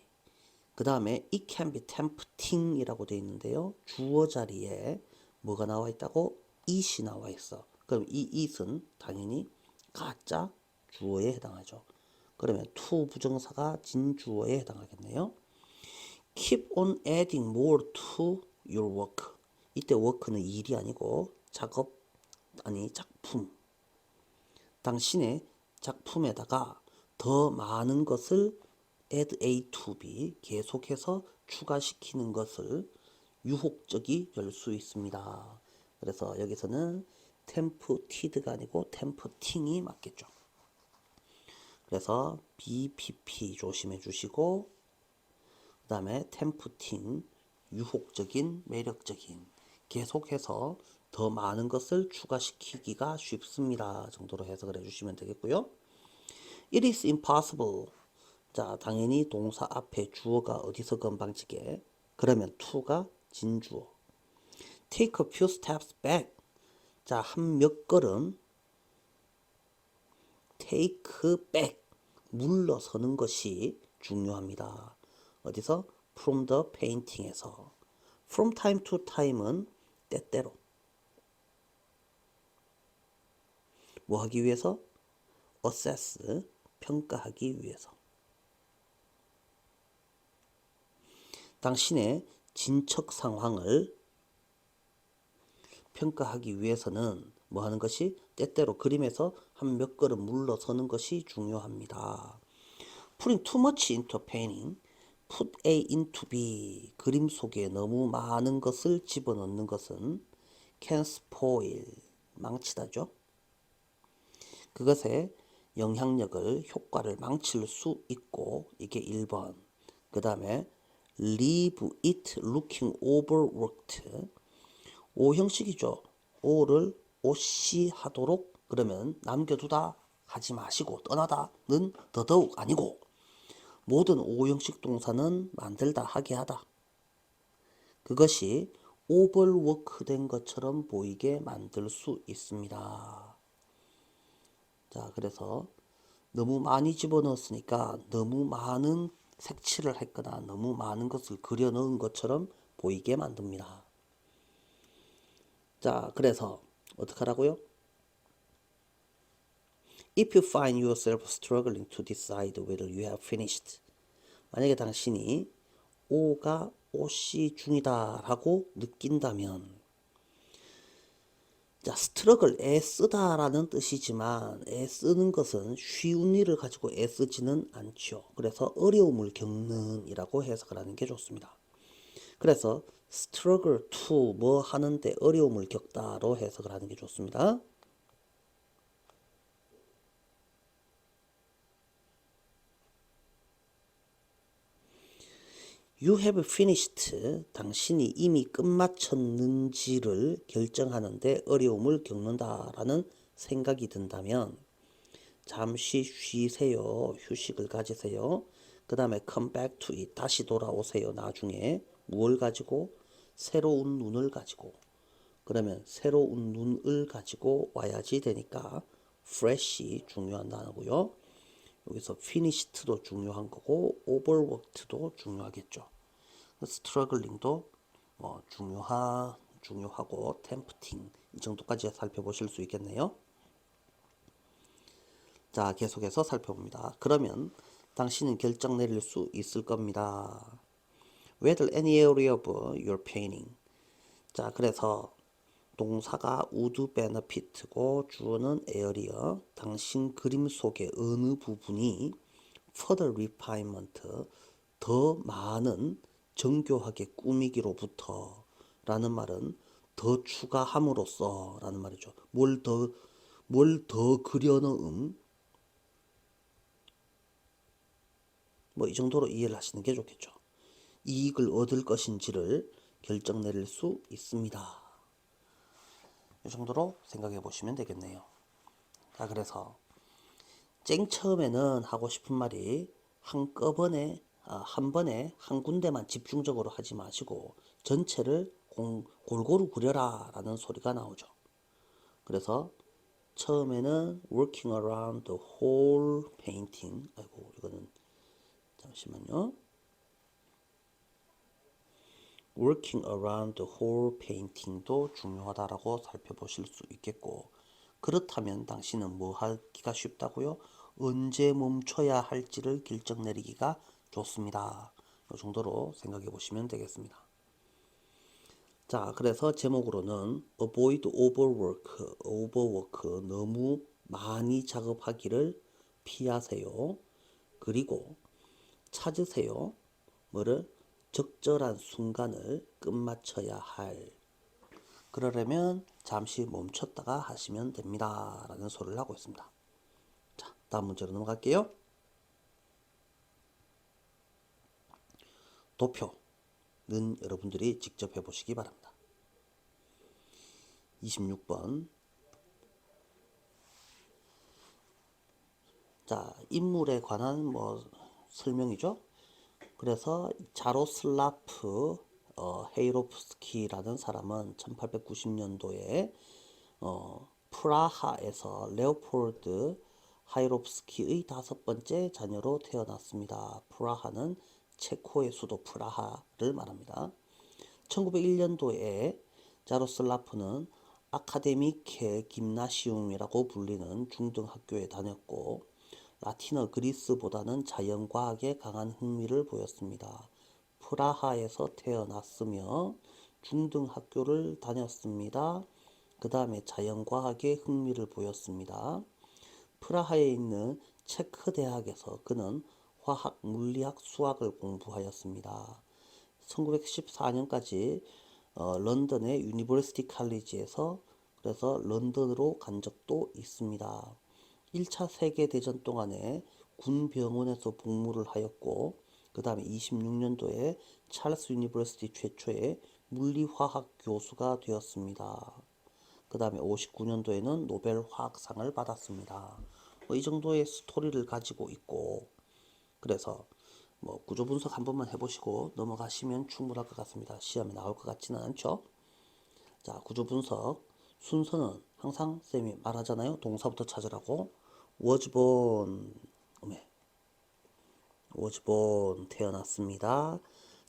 그 다음에 it can be tempting 이라고 되어 있는데요. 주어 자리에 뭐가 나와 있다고? it이 나와 있어. 그럼 이 it은 당연히 가짜 주어에 해당하죠. 그러면 to 부정사가 진주어에 해당하겠네요. keep on adding more to your work. 이때 work는 일이 아니고 작업 아니 작품. 당신의 작품에다가 더 많은 것을 add A to B 계속해서 추가시키는 것을 유혹적이 될 수 있습니다. 그래서 여기서는 tempted가 아니고 tempting이 맞겠죠. 그래서 BPP 조심해 주시고 그 다음에 tempting 유혹적인 매력적인 계속해서 더 많은 것을 추가시키기가 쉽습니다 정도로 해석을 해주시면 되겠고요. It is impossible. 자, 당연히 동사 앞에 주어가 어디서 건방지게 그러면 to가 진주어 take a few steps back. 자, 한 몇 걸음 take back. 물러서는 것이 중요합니다. 어디서? from the painting에서. from time to time은 때때로. 뭐 하기 위해서? assess, 평가하기 위해서. 당신의 진척 상황을 평가하기 위해서는 뭐 하는 것이? 때때로 그림에서 한 몇 걸음 물러서는 것이 중요합니다. Putting too much into painting, put A into B. 그림 속에 너무 많은 것을 집어넣는 것은 can spoil, 망치다죠. 그것의 영향력을, 효과를 망칠 수 있고, 이게 1번. 그 다음에 leave it looking overworked. O 형식이죠. O를 오시하도록, 그러면 남겨두다 하지 마시고 떠나다는 더더욱 아니고, 모든 O 형식 동사는 만들다, 하게 하다. 그것이 오버워크된 것처럼 보이게 만들 수 있습니다. 자, 그래서 너무 많이 집어넣었으니까 너무 많은 색칠을 했거나 너무 많은 것을 그려 넣은 것처럼 보이게 만듭니다. 자, 그래서 어떻게 하라고요? If you find yourself struggling to decide whether you have finished. 만약에 당신이 O가 OC 중이다 라고 느낀다면, 자, 스트러글, 애쓰다 라는 뜻이지만 애쓰는 것은 쉬운 일을 가지고 애쓰지는 않죠. 그래서 어려움을 겪는 이라고 해석을 하는 게 좋습니다. 그래서 struggle to 뭐 하는데 어려움을 겪다로 해석을 하는 게 좋습니다. You have finished. 당신이 이미 끝마쳤는지를 결정하는데 어려움을 겪는다라는 생각이 든다면 잠시 쉬세요. 휴식을 가지세요. 그 다음에 come back to it. 다시 돌아오세요. 나중에 무엇을 가지고? 새로운 눈을 가지고. 그러면 새로운 눈을 가지고 와야지 되니까 fresh이 중요한 단어고요. 여기서 finished도 중요한 거고 overworked도 중요하겠죠. struggling도 뭐 중요하고 tempting 이 정도까지 살펴보실 수 있겠네요. 자, 계속해서 살펴봅니다. 그러면 당신은 결정 내릴 수 있을 겁니다. Whether any area of your painting. 자, 그래서 동사가 would benefit고 주어는 area. 당신 그림 속의 어느 부분이 further refinement, 더 많은 정교하게 꾸미기로부터 라는 말은 더 추가함으로써 라는 말이죠. 뭘 더 그려넣음, 뭐 이 정도로 이해를 하시는 게 좋겠죠. 이익을 얻을 것인지를 결정 내릴 수 있습니다. 이 정도로 생각해 보시면 되겠네요. 자, 그래서 쨍 처음에는 하고 싶은 말이 한꺼번에 한 번에 한 군데만 집중적으로 하지 마시고 전체를 골고루 그려라 라는 소리가 나오죠. 그래서 처음에는 working around the whole painting. 아이고, 이거는 잠시만요. working around the whole painting도 중요하다라고 살펴보실 수 있겠고, 그렇다면 당신은 뭐 하기가 쉽다고요? 언제 멈춰야 할지를 결정 내리기가 좋습니다. 이 정도로 생각해 보시면 되겠습니다. 자, 그래서 제목으로는 avoid overwork, 너무 많이 작업하기를 피하세요. 그리고 찾으세요. 뭐를? 적절한 순간을 끝마쳐야 할. 그러려면 잠시 멈췄다가 하시면 됩니다. 라는 소리를 하고 있습니다. 자, 다음 문제로 넘어갈게요. 도표는 여러분들이 직접 해보시기 바랍니다. 26번. 자, 인물에 관한 뭐 설명이죠. 그래서 자로슬라프 헤이롭스키라는 사람은 1890년도에 프라하에서 레오폴드 하이롭스키의 5번째 자녀로 태어났습니다. 프라하는 체코의 수도 프라하를 말합니다. 1901년도에 자로슬라프는 아카데미케 김나시움이라고 불리는 중등학교에 다녔고 라틴어 그리스보다는 자연과학에 강한 흥미를 보였습니다. 프라하에서 태어났으며 중등학교를 다녔습니다. 그 다음에 자연과학에 흥미를 보였습니다. 프라하에 있는 체크 대학에서 그는 화학, 물리학, 수학을 공부하였습니다. 1914년까지 런던의 유니버시티 칼리지에서 그래서 런던으로 간 적도 있습니다. 1차 세계대전 동안에 군 병원에서 복무를 하였고 그 다음에 26년도에 찰스 유니버시티 최초의 물리화학 교수가 되었습니다. 그 다음에 59년도에는 노벨 화학상을 받았습니다. 이 정도의 스토리를 가지고 있고 그래서 구조 분석 한 번만 해보시고 넘어가시면 충분할 것 같습니다. 시험에 나올 것 같지는 않죠. 자, 구조 분석 순서는 항상 쌤이 말하잖아요. 동사부터 찾으라고. was born 태어났습니다.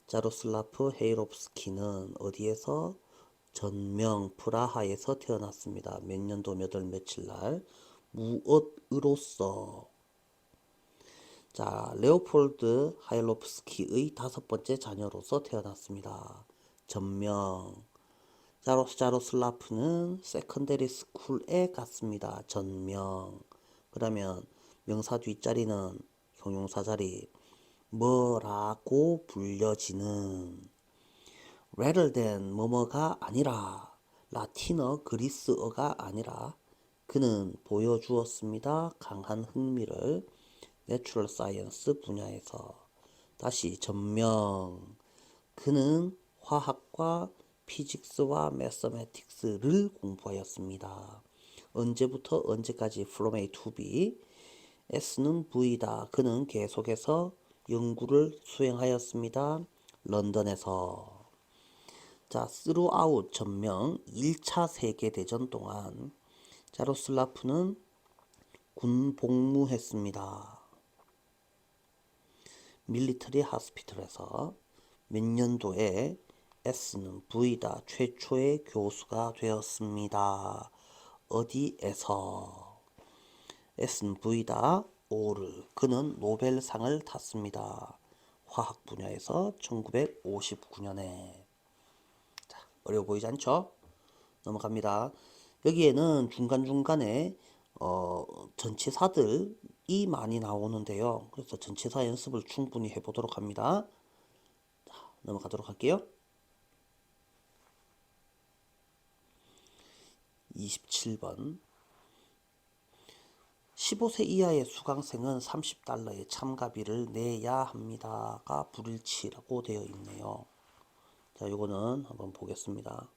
자로슬라프 헤이롭스키는 어디에서? 전명 프라하에서 태어났습니다. 몇 년도 몇 월 며칠 날 무엇으로서? 자, 레오폴드 하이롭스키의 5번째 자녀로서 태어났습니다. 전명 자로슬라프는 세컨데리 스쿨에 갔습니다. 전명. 그러면 명사 뒷자리는 형용사 자리 뭐라고 불려지는 rather than 뭐뭐가 아니라 라틴어 그리스어가 아니라 그는 보여주었습니다. 강한 흥미를 내추럴 사이언스 분야에서. 다시 전명 그는 화학과 피직스와 매서매틱스를 공부하였습니다. 언제부터 언제까지 from A to B. S는 V다. 그는 계속해서 연구를 수행하였습니다. 런던에서. 자, throughout 전명 1차 세계대전 동안 자로슬라프는 군 복무했습니다. 밀리터리 하스피털에서. 몇 년도에 S는 V다. 최초의 교수가 되었습니다. 어디에서? S는 V다. 오르. 그는 노벨상을 탔습니다. 화학 분야에서 1959년에. 자, 어려워 보이지 않죠? 넘어갑니다. 여기에는 중간중간에 전치사들이 많이 나오는데요. 그래서 전치사 연습을 충분히 해보도록 합니다. 자, 넘어가도록 할게요. 27번 15세 이하의 수강생은 30달러의 참가비를 내야 합니다가 불일치라고 되어 있네요. 자, 요거는 한번 보겠습니다.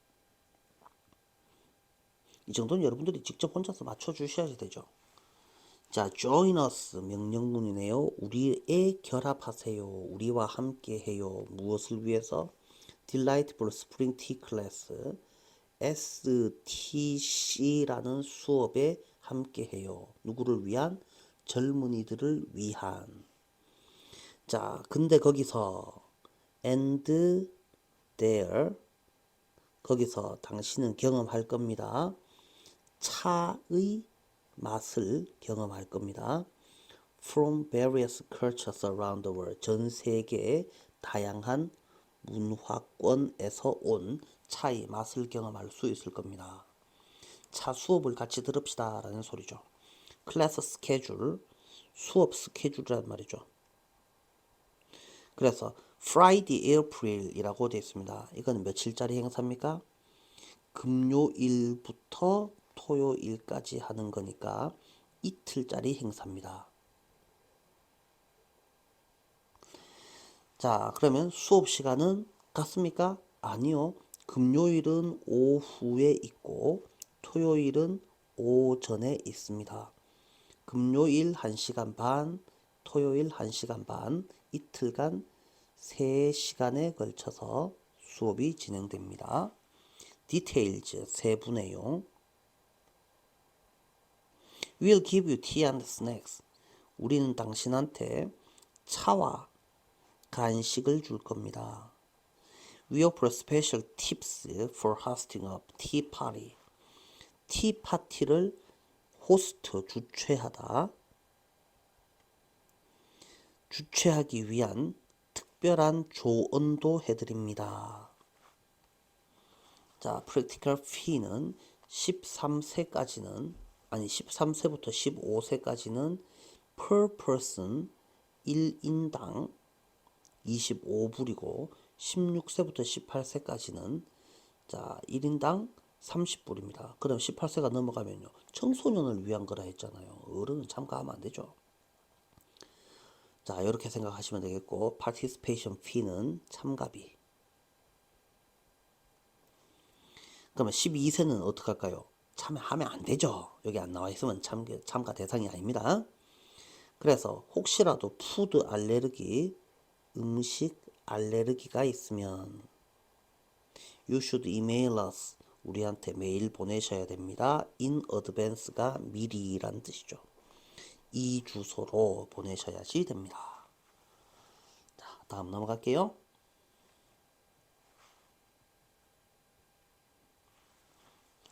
이 정도는 여러분들이 직접 혼자서 맞춰주셔야 되죠. 자, join us 명령문이네요. 우리에 결합하세요. 우리와 함께 해요. 무엇을 위해서? Delightful Spring Tea Class STC라는 수업에 함께 해요. 누구를 위한? 젊은이들을 위한. 자, 근데 거기서 and there 거기서 당신은 경험할 겁니다. 차의 맛을 경험할 겁니다. From various cultures around the world. 전 세계의 다양한 문화권에서 온 차의 맛을 경험할 수 있을 겁니다. 차 수업을 같이 들읍시다 라는 소리죠. 클래스 스케줄, 수업 스케줄이란 말이죠. 그래서 Friday, April이라고 되어 있습니다. 이건 며칠짜리 행사입니까? 금요일부터 토요일까지 하는 거니까 이틀짜리 행사입니다. 자, 그러면 수업 시간은 같습니까? 아니요. 금요일은 오후에 있고 토요일은 오전에 있습니다. 금요일 1시간 반, 토요일 1시간 반, 이틀간 3시간에 걸쳐서 수업이 진행됩니다. Details, 세부 내용. We'll give you tea and snacks. 우리는 당신한테 차와 간식을 줄 겁니다. We offer special tips for hosting a tea party. 티 파티를 호스트, 주최하기 위한 특별한 조언도 해드립니다. 자, practical fee는 13세부터 15세까지는 per person 1인당 25불이고 16세부터 18세까지는 자, 1인당 30불입니다. 그럼 18세가 넘어가면요. 청소년을 위한 거라 했잖아요. 어른은 참가하면 안 되죠. 자, 이렇게 생각하시면 되겠고, participation fee는 참가비. 그러면 12세는 어떻게 할까요? 참여하면 안 되죠. 여기 안 나와 있으면 참가 대상이 아닙니다. 그래서 혹시라도 푸드 알레르기, 음식 알레르기가 있으면 You should email us. 우리한테 메일 보내셔야 됩니다. In advance가 미리란 뜻이죠. 이 주소로 보내셔야지 됩니다. 자, 다음 넘어갈게요.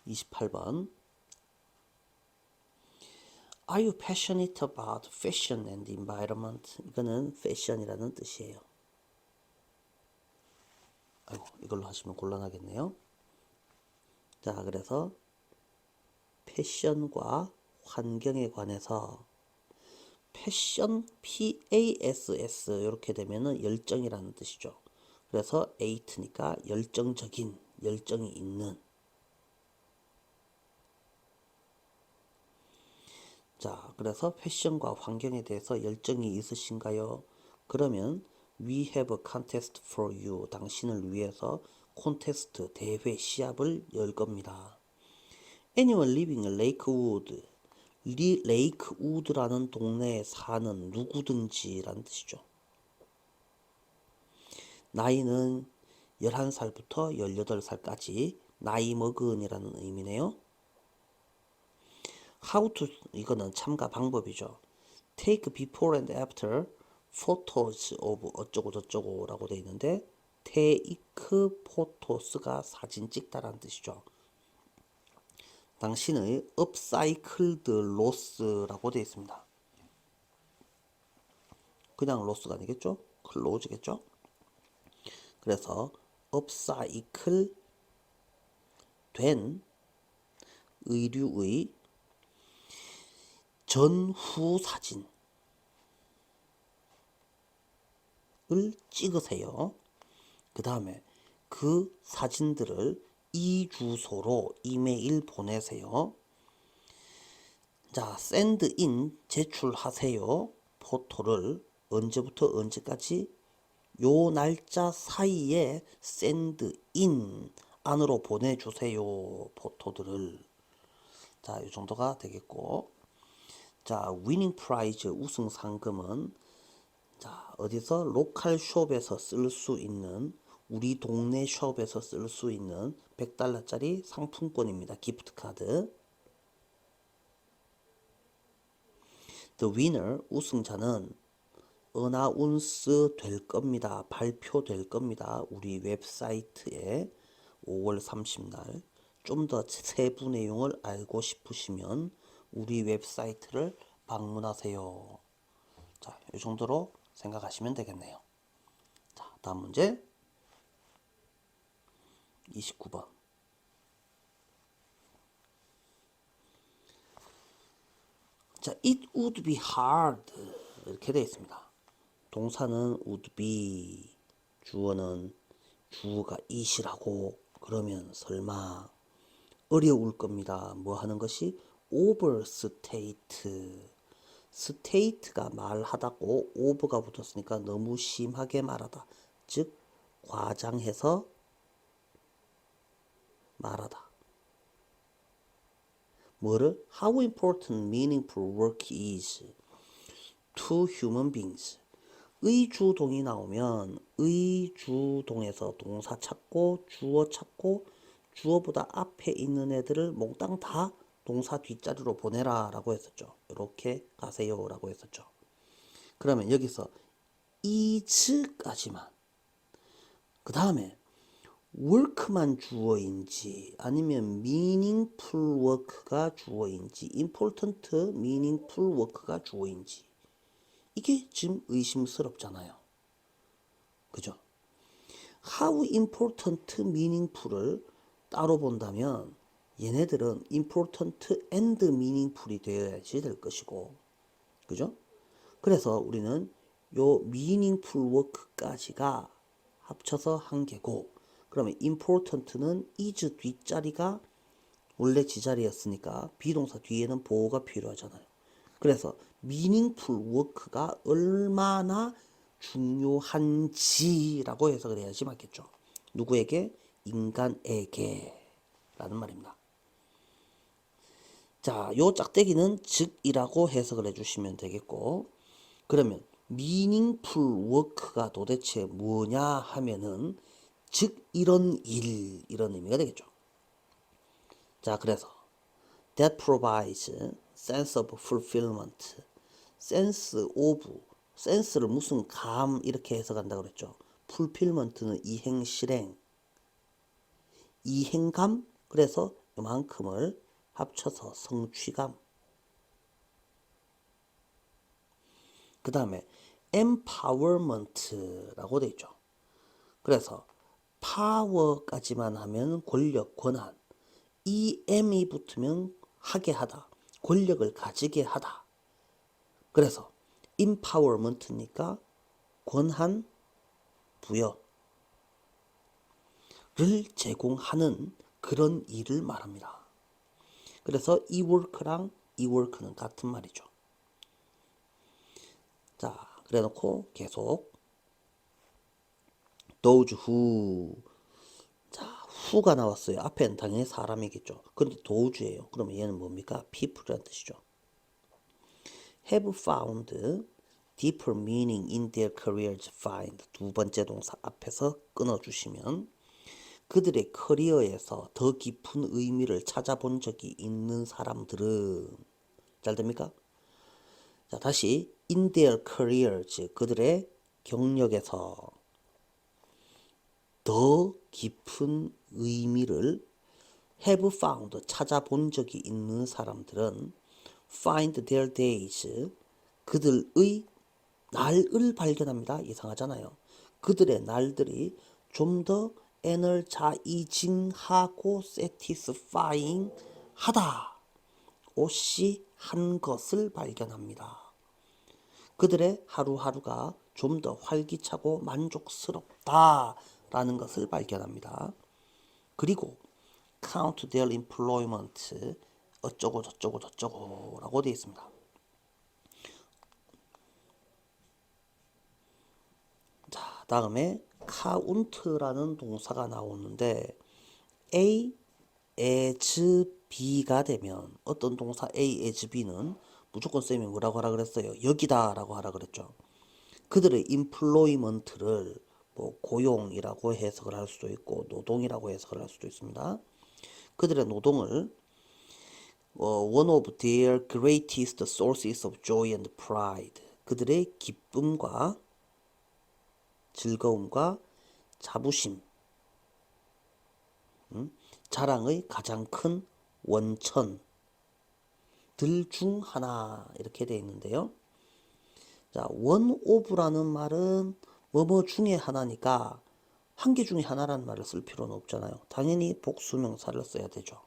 28번. Are you passionate about fashion and environment? 이거는 fashion이라는 뜻이에요. 아이고, 이걸로 하시면 곤란하겠네요. 자, 그래서 패션과 환경에 관해서 패션, PASS 이렇게 되면은 열정이라는 뜻이죠. 그래서 에이트니까 열정적인, 열정이 있는. 자, 그래서 패션과 환경에 대해서 열정이 있으신가요? 그러면 We have a contest for you. 당신을 위해서 콘테스트, 대회, 시합을 열 겁니다. Anyone living in Lakewood. 레이크우드라는 동네에 사는 누구든지라는 뜻이죠. 나이는 11살부터 18살까지 나이 먹은이라는 의미네요. How to, 이거는 참가 방법이죠. Take before and after photos of 어쩌고 저쩌고 라고 되어 있는데 take photos가 사진 찍다라는 뜻이죠. 당신의 upcycled loss라고 되어 있습니다. 그냥 loss가 아니겠죠? close겠죠? 그래서 upcycle 된 의류의 전후 사진을 찍으세요. 그 다음에 그 사진들을 이 주소로 이메일 보내세요. 자, send in 제출하세요. 포토를 언제부터 언제까지? 요 날짜 사이에 send in 안으로 보내주세요. 포토들을. 자, 이 정도가 되겠고. 자, winning prize 우승 상금은 자, 어디서 로컬 숍에서 쓸 수 있는 우리 동네 숍에서 쓸 수 있는 100달러짜리 상품권입니다. 기프트 카드. The winner 우승자는 어나운스 될 겁니다. 발표될 겁니다. 우리 웹사이트에 5월 30날. 좀 더 세부 내용을 알고 싶으시면 우리 웹사이트를 방문하세요. 자, 이 정도로 생각하시면 되겠네요. 자, 다음 문제 29번. 자, it would be hard 이렇게 되어 있습니다. 동사는 would be, 주어는 주어가 it이라고 그러면 설마 어려울 겁니다. 뭐 하는 것이 overstate. state가 말하다고 over가 붙었으니까 너무 심하게 말하다. 즉 과장해서 말하다. 뭐를? How important meaningful work is to human beings. 의주동이 나오면 의주동에서 동사 찾고 주어 찾고 주어보다 앞에 있는 애들을 몽땅 다 동사 뒷자리로 보내라 라고 했었죠. 이렇게 가세요 라고 했었죠. 그러면 여기서 is까지만, 그 다음에 work만 주어인지 아니면 meaningful work가 주어인지 important meaningful work가 주어인지 이게 지금 의심스럽잖아요. 그죠? how important meaningful을 따로 본다면 얘네들은 important and meaningful이 되어야지 될 것이고, 그죠? 그래서 우리는 요 meaningful work까지가 합쳐서 한 개고, 그러면 important는 is 뒷자리가 원래 지자리였으니까 비동사 뒤에는 보호가 필요하잖아요. 그래서 meaningful work가 얼마나 중요한지라고 해석을 해야지 맞겠죠. 누구에게? 인간에게 라는 말입니다. 자, 요 짝대기는 즉이라고 해석을 해주시면 되겠고, 그러면 meaningful work가 도대체 뭐냐 하면은 즉 이런 일, 이런 의미가 되겠죠. 자, 그래서 that provides sense of fulfillment, sense of, sense를 무슨 감 이렇게 해석한다고 그랬죠. fulfillment는 이행 실행, 이행감, 그래서 이만큼을 합쳐서 성취감. 그 다음에 empowerment라고 되어 있죠. 그래서 파워까지만 하면 권력, 권한, 이 M이 붙으면 하게 하다, 권력을 가지게 하다. 그래서 empowerment니까 권한, 부여를 제공하는 그런 일을 말합니다. 그래서 이 work랑 이 work는 같은 말이죠. 자, 그래 놓고 계속 those who, 자, who가 나왔어요. 앞에는 당연히 사람이겠죠. 그런데 does예요. 그러면 얘는 뭡니까? people이라는 뜻이죠. have found deeper meaning in their careers. find 두 번째 동사 앞에서 끊어주시면 그들의 커리어에서 더 깊은 의미를 찾아본 적이 있는 사람들은, 잘 됩니까? 자, 다시 in their careers, 그들의 경력에서 더 깊은 의미를 have found, 찾아본 적이 있는 사람들은 find their days, 그들의 날을 발견합니다. 이상하잖아요. 그들의 날들이 좀 더 에너자이징하고 satisfying 하다, 오씨 한 것을 발견합니다. 그들의 하루하루가 좀 더 활기차고 만족스럽다 라는 것을 발견합니다. 그리고 count their employment, 어쩌고 저쩌고 저쩌고 라고 되어 있습니다. 자, 다음에 count라는 동사가 나오는데 A as B가 되면, 어떤 동사 A as B는 무조건 쌤이 뭐라고 하라 그랬어요? 여기다 라고 하라 그랬죠. 그들의 employment를 뭐 고용이라고 해석을 할 수도 있고 노동이라고 해석을 할 수도 있습니다. 그들의 노동을 one of their greatest sources of joy and pride, 그들의 기쁨과 즐거움과 자부심, 자랑의 가장 큰 원천들 중 하나, 이렇게 되어 있는데요. 자, one of라는 말은 뭐뭐 중에 하나니까 한 개 중에 하나라는 말을 쓸 필요는 없잖아요. 당연히 복수명사를 써야 되죠.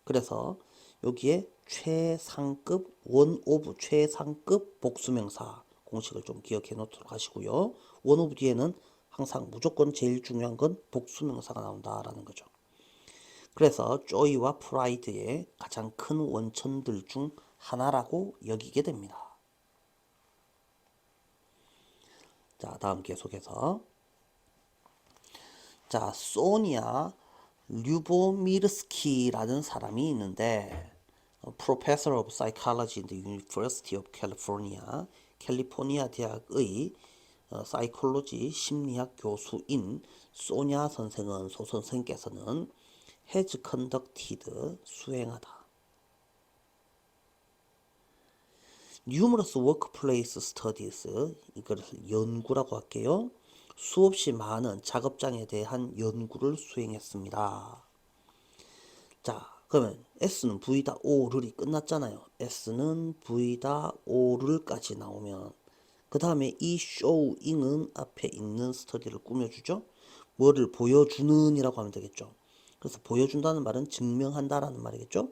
그래서 여기에 최상급, one of 최상급 복수명사 공식을 좀 기억해 놓도록 하시고요. one of 뒤에는 항상 무조건 제일 중요한 건 복수명사가 나온다라는 거죠. 그래서 joy와 pride의 가장 큰 원천들 중 하나라고 여기게 됩니다. 자, 다음 계속해서, 자, 소니아 류보미르스키라는 사람이 있는데 Professor of Psychology in the University of California, 캘리포니아 대학의 사이콜로지 심리학 교수인 소냐 선생은 소 선생께서는 has conducted 수행하다. numerous workplace studies 이것을 연구라고 할게요. 수없이 많은 작업장에 대한 연구를 수행했습니다. 자, 그러면 S는 V다 O를이 끝났잖아요. S는 V다 O를까지 나오면 그 다음에 이 showing은 앞에 있는 스터디를 꾸며주죠. 뭐를 보여주는 이라고 하면 되겠죠. 그래서 보여준다는 말은 증명한다라는 말이겠죠.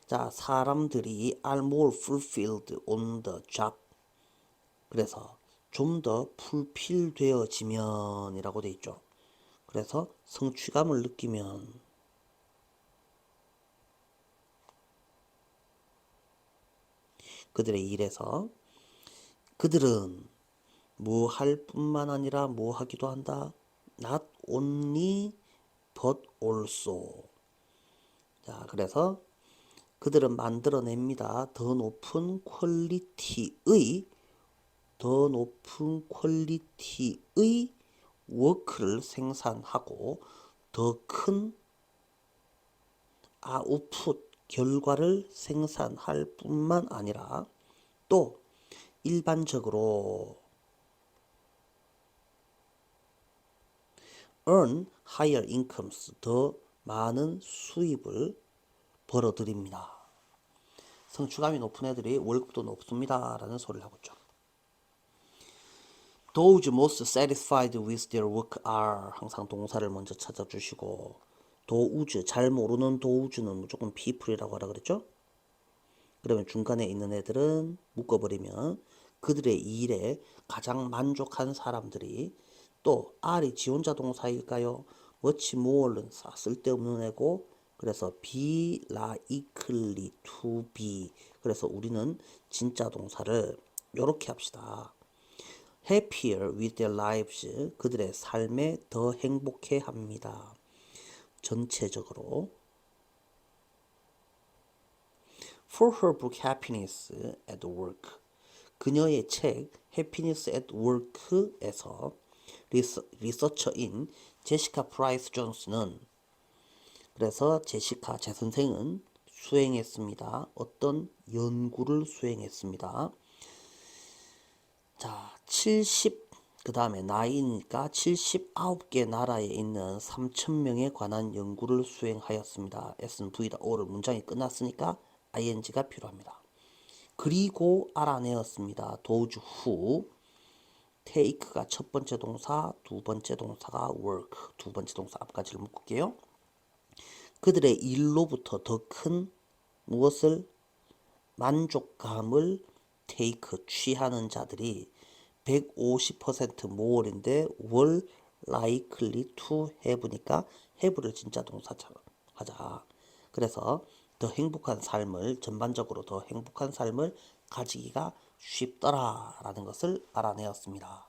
자, 사람들이 are more fulfilled on the job. 그래서 좀 더 풀필되어지면 이라고 돼 있죠. 그래서 성취감을 느끼면 그들의 일에서 그들은 뭐 할 뿐만 아니라 뭐 하기도 한다. Not only but also. 자, 그래서 그들은 만들어냅니다. 더 높은 퀄리티의 워크를 생산하고 더 큰 아웃풋 결과를 생산할 뿐만 아니라 또 일반적으로 earn higher incomes 더 많은 수입을 벌어들입니다. 성취감이 높은 애들이 월급도 높습니다 라는 소리를 하고 있죠. Those most satisfied with their work are 항상 동사를 먼저 찾아주시고 those 잘 모르는 those는 무조건 people이라고 하라 그랬죠. 그러면 중간에 있는 애들은 묶어버리면 그들의 일에 가장 만족한 사람들이 또 are이 지원자 동사일까요? much more는 쓸데없는 애고 그래서 be likely to be 그래서 우리는 진짜 동사를 이렇게 합시다. happier with their lives 그들의 삶에 더 행복해 합니다. 전체적으로 For her book Happiness at Work 그녀의 책 Happiness at Work에서 리서처인 제시카 프라이스 존스는 그래서 제시카 제 선생은 수행했습니다. 어떤 연구를 수행했습니다. 자, 70 그 다음에 나이니까 79개 나라에 있는 3,000명에 관한 연구를 수행하였습니다. S는 V다 O를 문장이 끝났으니까 ing가 필요합니다. 그리고 알아내었습니다. those who take가 첫 번째 동사, 두 번째 동사가 work, 두 번째 동사 앞까지를 묶을게요. 그들의 일로부터 더 큰 무엇을 만족감을 take 취하는 자들이 150% more인데 were likely to have니까 have를 진짜 동사처럼 하자. 그래서 더 행복한 삶을 전반적으로 더 행복한 삶을 가지기가 쉽더라 라는 것을 알아내었습니다.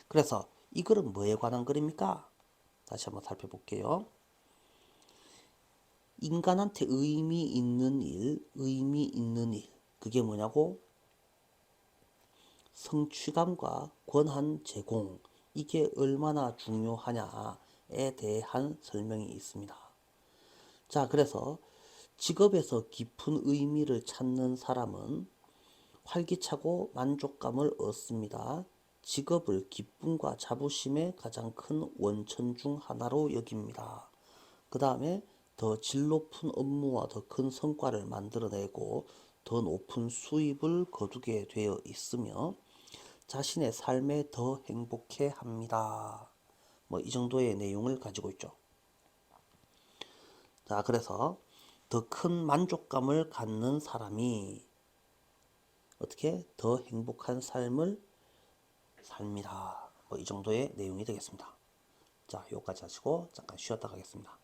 그래서 이 글은 뭐에 관한 글입니까? 다시 한번 살펴볼게요. 인간한테 의미 있는 일 그게 뭐냐고? 성취감과 권한 제공 이게 얼마나 중요하냐에 대한 설명이 있습니다. 자, 그래서 직업에서 깊은 의미를 찾는 사람은 활기차고 만족감을 얻습니다. 직업을 기쁨과 자부심의 가장 큰 원천 중 하나로 여깁니다. 그 다음에 더 질 높은 업무와 더 큰 성과를 만들어내고 더 높은 수입을 거두게 되어 있으며 자신의 삶에 더 행복해 합니다. 뭐 이 정도의 내용을 가지고 있죠. 자, 그래서 더 큰 만족감을 갖는 사람이 어떻게 더 행복한 삶을 삽니다. 뭐 이 정도의 내용이 되겠습니다. 자, 여기까지 하시고 잠깐 쉬었다 가겠습니다.